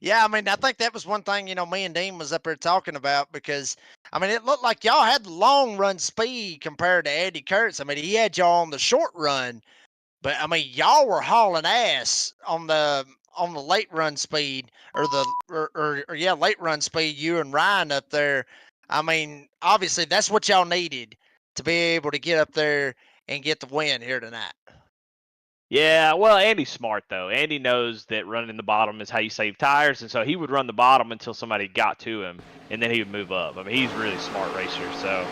Yeah, I mean, I think that was one thing, me and Dean was up there talking about, because, I mean, it looked like y'all had long run speed compared to Andy Kurtz. I mean, he had y'all on the short run, but, I mean, y'all were hauling ass on the late run speed, late run speed, you and Ryan up there. I mean, obviously, that's what y'all needed to be able to get up there and get the win here tonight. Yeah, well, Andy's smart, though. Andy knows that running the bottom is how you save tires, and so he would run the bottom until somebody got to him, and then he would move up. I mean, he's a really smart racer, so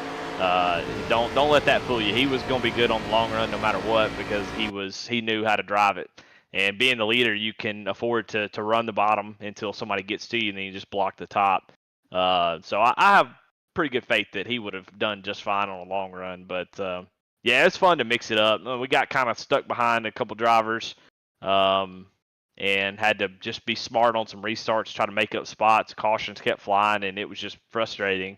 don't let that fool you. He was going to be good on the long run no matter what, because he knew how to drive it. And being the leader, you can afford to run the bottom until somebody gets to you, and then you just block the top. So I have pretty good faith that he would have done just fine on a long run, but yeah, it's fun to mix it up. We got kind of stuck behind a couple drivers, and had to just be smart on some restarts, try to make up spots. Cautions kept flying, and it was just frustrating.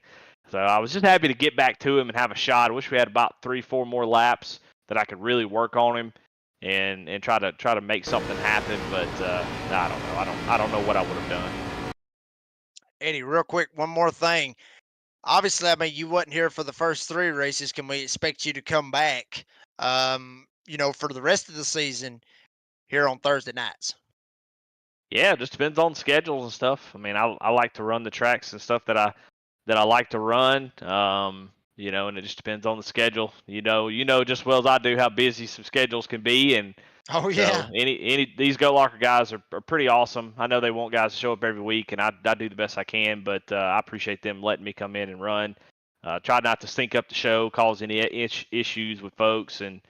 So I was just happy to get back to him and have a shot. I wish we had about 3-4 more laps that I could really work on him and try to make something happen. But I don't know. I don't know what I would have done. Eddie, real quick, one more thing. Obviously, I mean, you wasn't here for the first three races. Can we expect you to come back, for the rest of the season here on Thursday nights? Yeah, it just depends on schedules and stuff. I mean, I like to run the tracks and stuff that I like to run. And it just depends on the schedule. You know just as well as I do how busy some schedules can be, and Oh, yeah. so these Go Locker guys are pretty awesome. I know they want guys to show up every week, and I do the best I can, but I appreciate them letting me come in and run. Try not to stink up the show, cause any issues with folks, and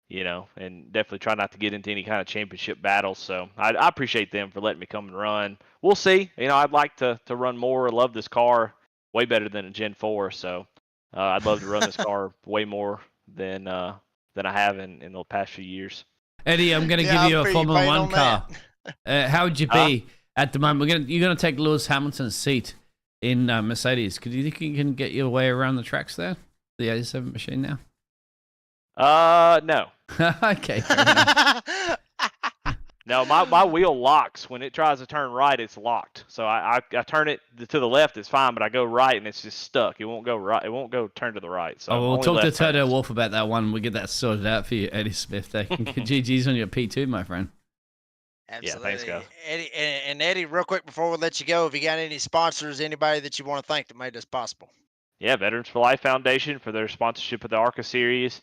and definitely try not to get into any kind of championship battles. So I appreciate them for letting me come and run. We'll see. I'd like to run more. I love this car way better than a Gen 4, so I'd love to run this car way more than I have in the past few years. Eddie, I'm going to Yeah, give you I a feel Formula pain 1 on car. How would you be at the moment? You're going to take Lewis Hamilton's seat in Mercedes. Do you think you can get your way around the tracks there? The 87 machine now? No. Okay. Fair enough. No, my wheel locks. When it tries to turn right, it's locked. So I turn it to the left, it's fine, but I go right and it's just stuck. It won't go right. It won't go turn to the right. So we'll only talk to left Toto turns. Wolff about that one. We'll get that sorted out for you, Eddie Smith. GG's on your P2, my friend. Absolutely. thanks, guys. Eddie, and Eddie, real quick before we let you go, have you got any sponsors, anybody that you want to thank that made this possible? yeah, Veterans for Life Foundation for their sponsorship of the ARCA series,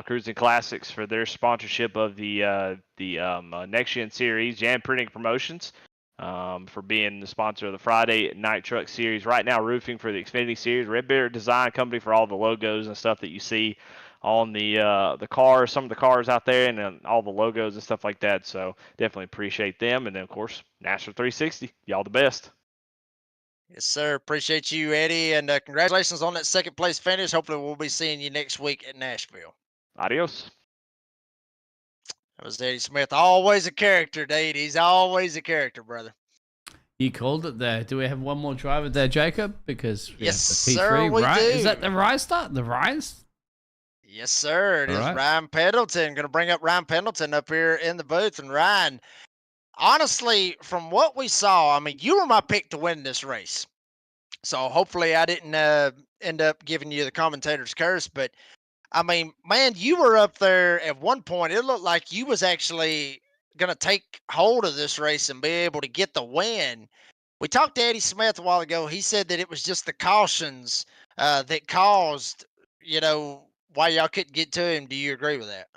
Cruising Classics for their sponsorship of the Next Gen series, Jam Printing Promotions for being the sponsor of the Friday Night Truck series. Right Now Roofing for the Xfinity series, Red Beard Design Company for all the logos and stuff that you see on the cars, some of the cars out there, and then all the logos and stuff like that. So definitely appreciate them, and then of course National 360. Y'all the best. Yes, sir. Appreciate you, Eddie, and congratulations on that second place finish. Hopefully, we'll be seeing you next week at Nashville. Adios. That was Eddie Smith. Always a character, Dade. He's always a character, brother. You called it there. Do we have one more driver there, Jacob? Because Yes, the P3, sir, we right? do. Is that the Rise start? The Rise? Yes, sir. It is Alright. Ryan Pendleton. Going to bring up Ryan Pendleton up here in the booth. And Ryan, honestly, from what we saw, I mean, you were my pick to win this race. So hopefully I didn't end up giving you the commentator's curse. But, I mean, man, you were up there at one point. It looked like you was actually going to take hold of this race and be able to get the win. We talked to Eddie Smith a while ago. He said that it was just the cautions that caused, why y'all couldn't get to him. Do you agree with that?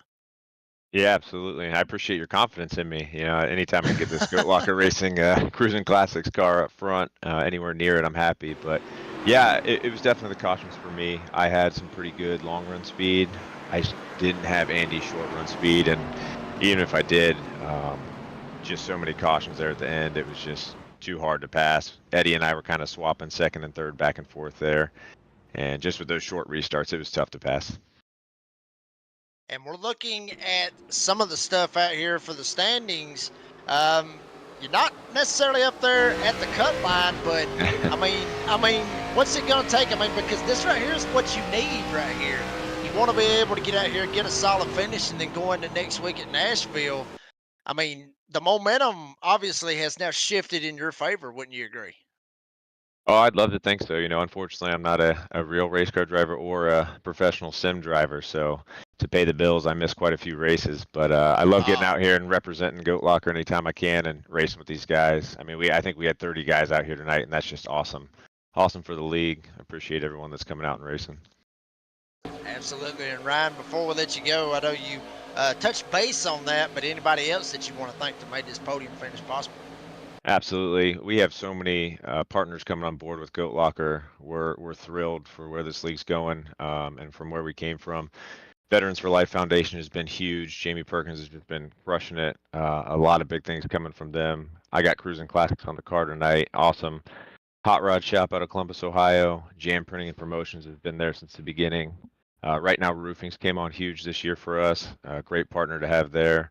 Yeah, absolutely. I appreciate your confidence in me. Anytime I get this Goat Locker Racing Cruising Classics car up front, anywhere near it, I'm happy. But yeah, it was definitely the cautions for me. I had some pretty good long run speed. I just didn't have Andy's short run speed, and even if I did, just so many cautions there at the end. It was just too hard to pass. Eddie and I were kind of swapping second and third back and forth there, and just with those short restarts, it was tough to pass. And we're looking at some of the stuff out here for the standings. You're not necessarily up there at the cut line, but I mean, what's it going to take? I mean, because this right here is what you need right here. You want to be able to get out here, get a solid finish, and then go into next week at Nashville. I mean, the momentum obviously has now shifted in your favor. Wouldn't you agree? Oh, I'd love to think so. Unfortunately, I'm not a real race car driver or a professional sim driver. So to pay the bills, I miss quite a few races. But I love getting out here and representing Goat Locker anytime I can and racing with these guys. I mean, I think we had 30 guys out here tonight, and that's just awesome. Awesome for the league. I appreciate everyone that's coming out and racing. Absolutely. And Ryan, before we let you go, I know you touched base on that, but anybody else that you want to thank that made this podium finish possible? Absolutely. We have so many partners coming on board with Goat Locker. We're thrilled for where this league's going and from where we came from. Veterans for Life Foundation has been huge. Jamie Perkins has been crushing it. A lot of big things coming from them. I got Cruising Classics on the car tonight. Awesome. Hot Rod Shop out of Columbus, Ohio. Jam Printing and Promotions have been there since the beginning. Right Now Roofings came on huge this year for us. Great partner to have there.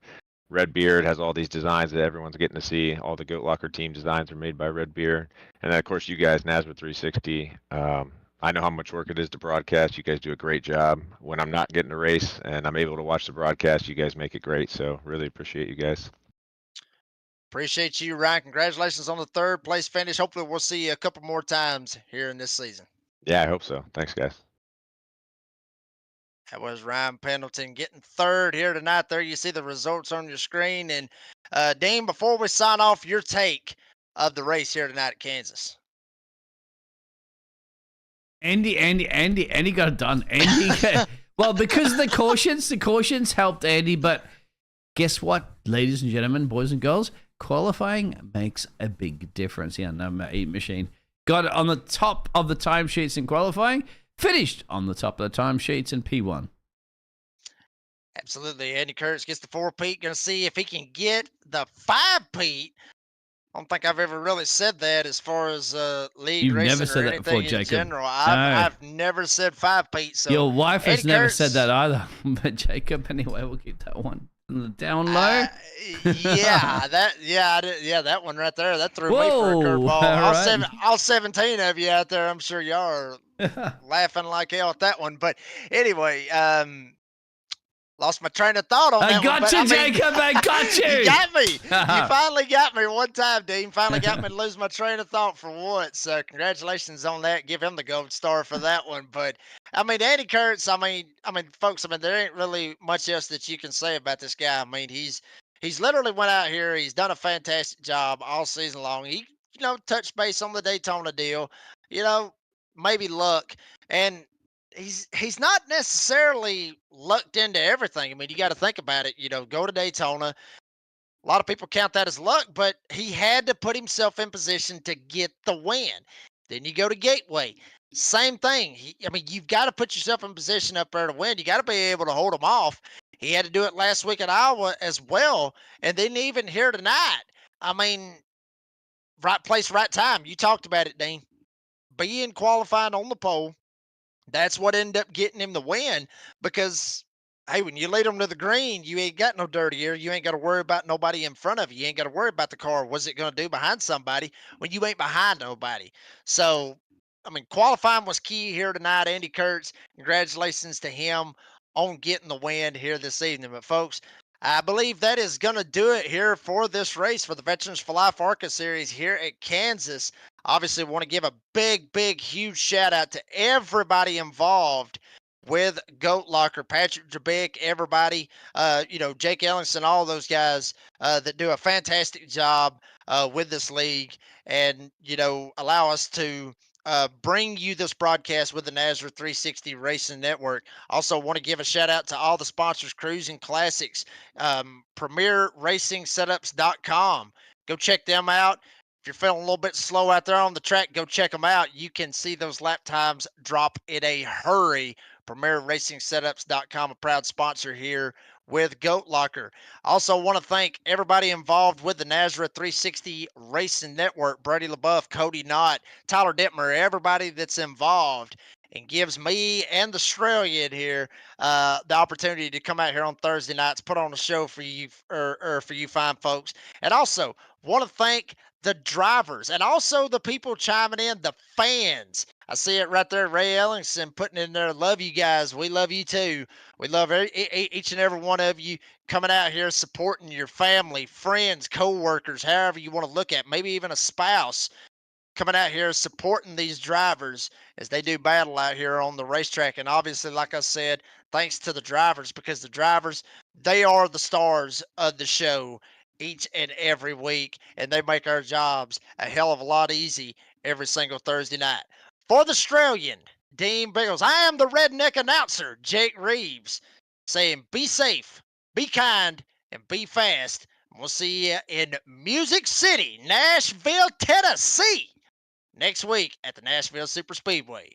Red Beard has all these designs that everyone's getting to see. All the Goat Locker team designs are made by Red Beard. And then, of course, you guys, NASBA 360. I know how much work it is to broadcast. You guys do a great job. When I'm not getting a race and I'm able to watch the broadcast, you guys make it great. So really appreciate you guys. Appreciate you, Ryan. Congratulations on the third place finish. Hopefully we'll see you a couple more times here in this season. Yeah, I hope so. Thanks, guys. That was Ryan Pendleton getting third here tonight. There you see the results on your screen. And Dean, before we sign off, your take of the race here tonight at Kansas. Andy got it done. Well, because of the cautions helped Andy, but guess what, ladies and gentlemen, boys and girls, qualifying makes a big difference. Yeah, no, Eat Machine got it on the top of the timesheets in qualifying, finished on the top of the timesheets in P1. Absolutely. Andy Kurtz gets the 4-peat. Going to see if he can get the 5-peat. I don't think I've ever really said that as far as league You've racing never said or that before, anything in Jacob. general. No. I've never said 5-peat. So Your wife has Eddie never Kurtz, said that either. But Jacob, anyway, we'll keep that one in the down low. that one right there, that threw me for a Whoa, curveball. all All 17 of you out there, I'm sure y'all are laughing like hell at that one. But anyway, lost my train of thought on that I got one. you, Jacob. I got you. You got me. You finally got me one time, Dean. Finally got me to lose my train of thought for once. So congratulations on that. Give him the gold star for that one. But I mean, Andy Kurtz. I mean, folks. I mean, there ain't really much else that you can say about this guy. I mean, he's literally went out here. He's done a fantastic job all season long. He, touched base on the Daytona deal. maybe luck, and he's not necessarily lucked into everything. I mean, you got to think about it. Go to Daytona. A lot of people count that as luck, but he had to put himself in position to get the win. Then you go to Gateway. Same thing. I mean, you've got to put yourself in position up there to win. You got to be able to hold him off. He had to do it last week at Iowa as well. And then even here tonight. I mean, right place, right time. You talked about it, Dean. Being qualifying on the pole, that's what ended up getting him the win because, hey, when you lead them to the green, you ain't got no dirty air. You ain't got to worry about nobody in front of you. You ain't got to worry about the car. What's it going to do behind somebody when you ain't behind nobody? So, I mean, qualifying was key here tonight. Andy Kurtz, congratulations to him on getting the win here this evening. But, folks, I believe that is going to do it here for this race for the Veterans for Life ARCA series here at Kansas. Obviously, want to give a big, huge shout out to everybody involved with Goat Locker, Patrick Drabek, everybody, Jake Ellingson, all those guys that do a fantastic job with this league and, allow us to bring you this broadcast with the NASRA 360 Racing Network. Also, want to give a shout out to all the sponsors, Cruising Classics, PremierRacingSetups.com. Go check them out. If you're feeling a little bit slow out there on the track, go check them out. You can see those lap times drop in a hurry. PremierRacingSetups.com, a proud sponsor here with Goat Locker. Also want to thank everybody involved with the NASRA 360 Racing Network, Brady LaBeouf, Cody Knott, Tyler Dittmer, everybody that's involved and gives me and the Australian here the opportunity to come out here on Thursday nights, put on a show for you or for you fine folks. And also want to thank the drivers and also the people chiming in, the fans. I see it right there, Ray Ellingson putting in there, love you guys. We love you too. We love each and every one of you coming out here supporting your family, friends, co-workers, however you want to look at, maybe even a spouse coming out here supporting these drivers as they do battle out here on the racetrack. And obviously, like I said, thanks to the drivers because the drivers, they are the stars of the show each and every week, and they make our jobs a hell of a lot easy every single Thursday night. For the Australian, Dean Biggles, I am the redneck announcer, Jake Reeves, saying be safe, be kind, and be fast. We'll see you in Music City, Nashville, Tennessee next week at the Nashville Super Speedway.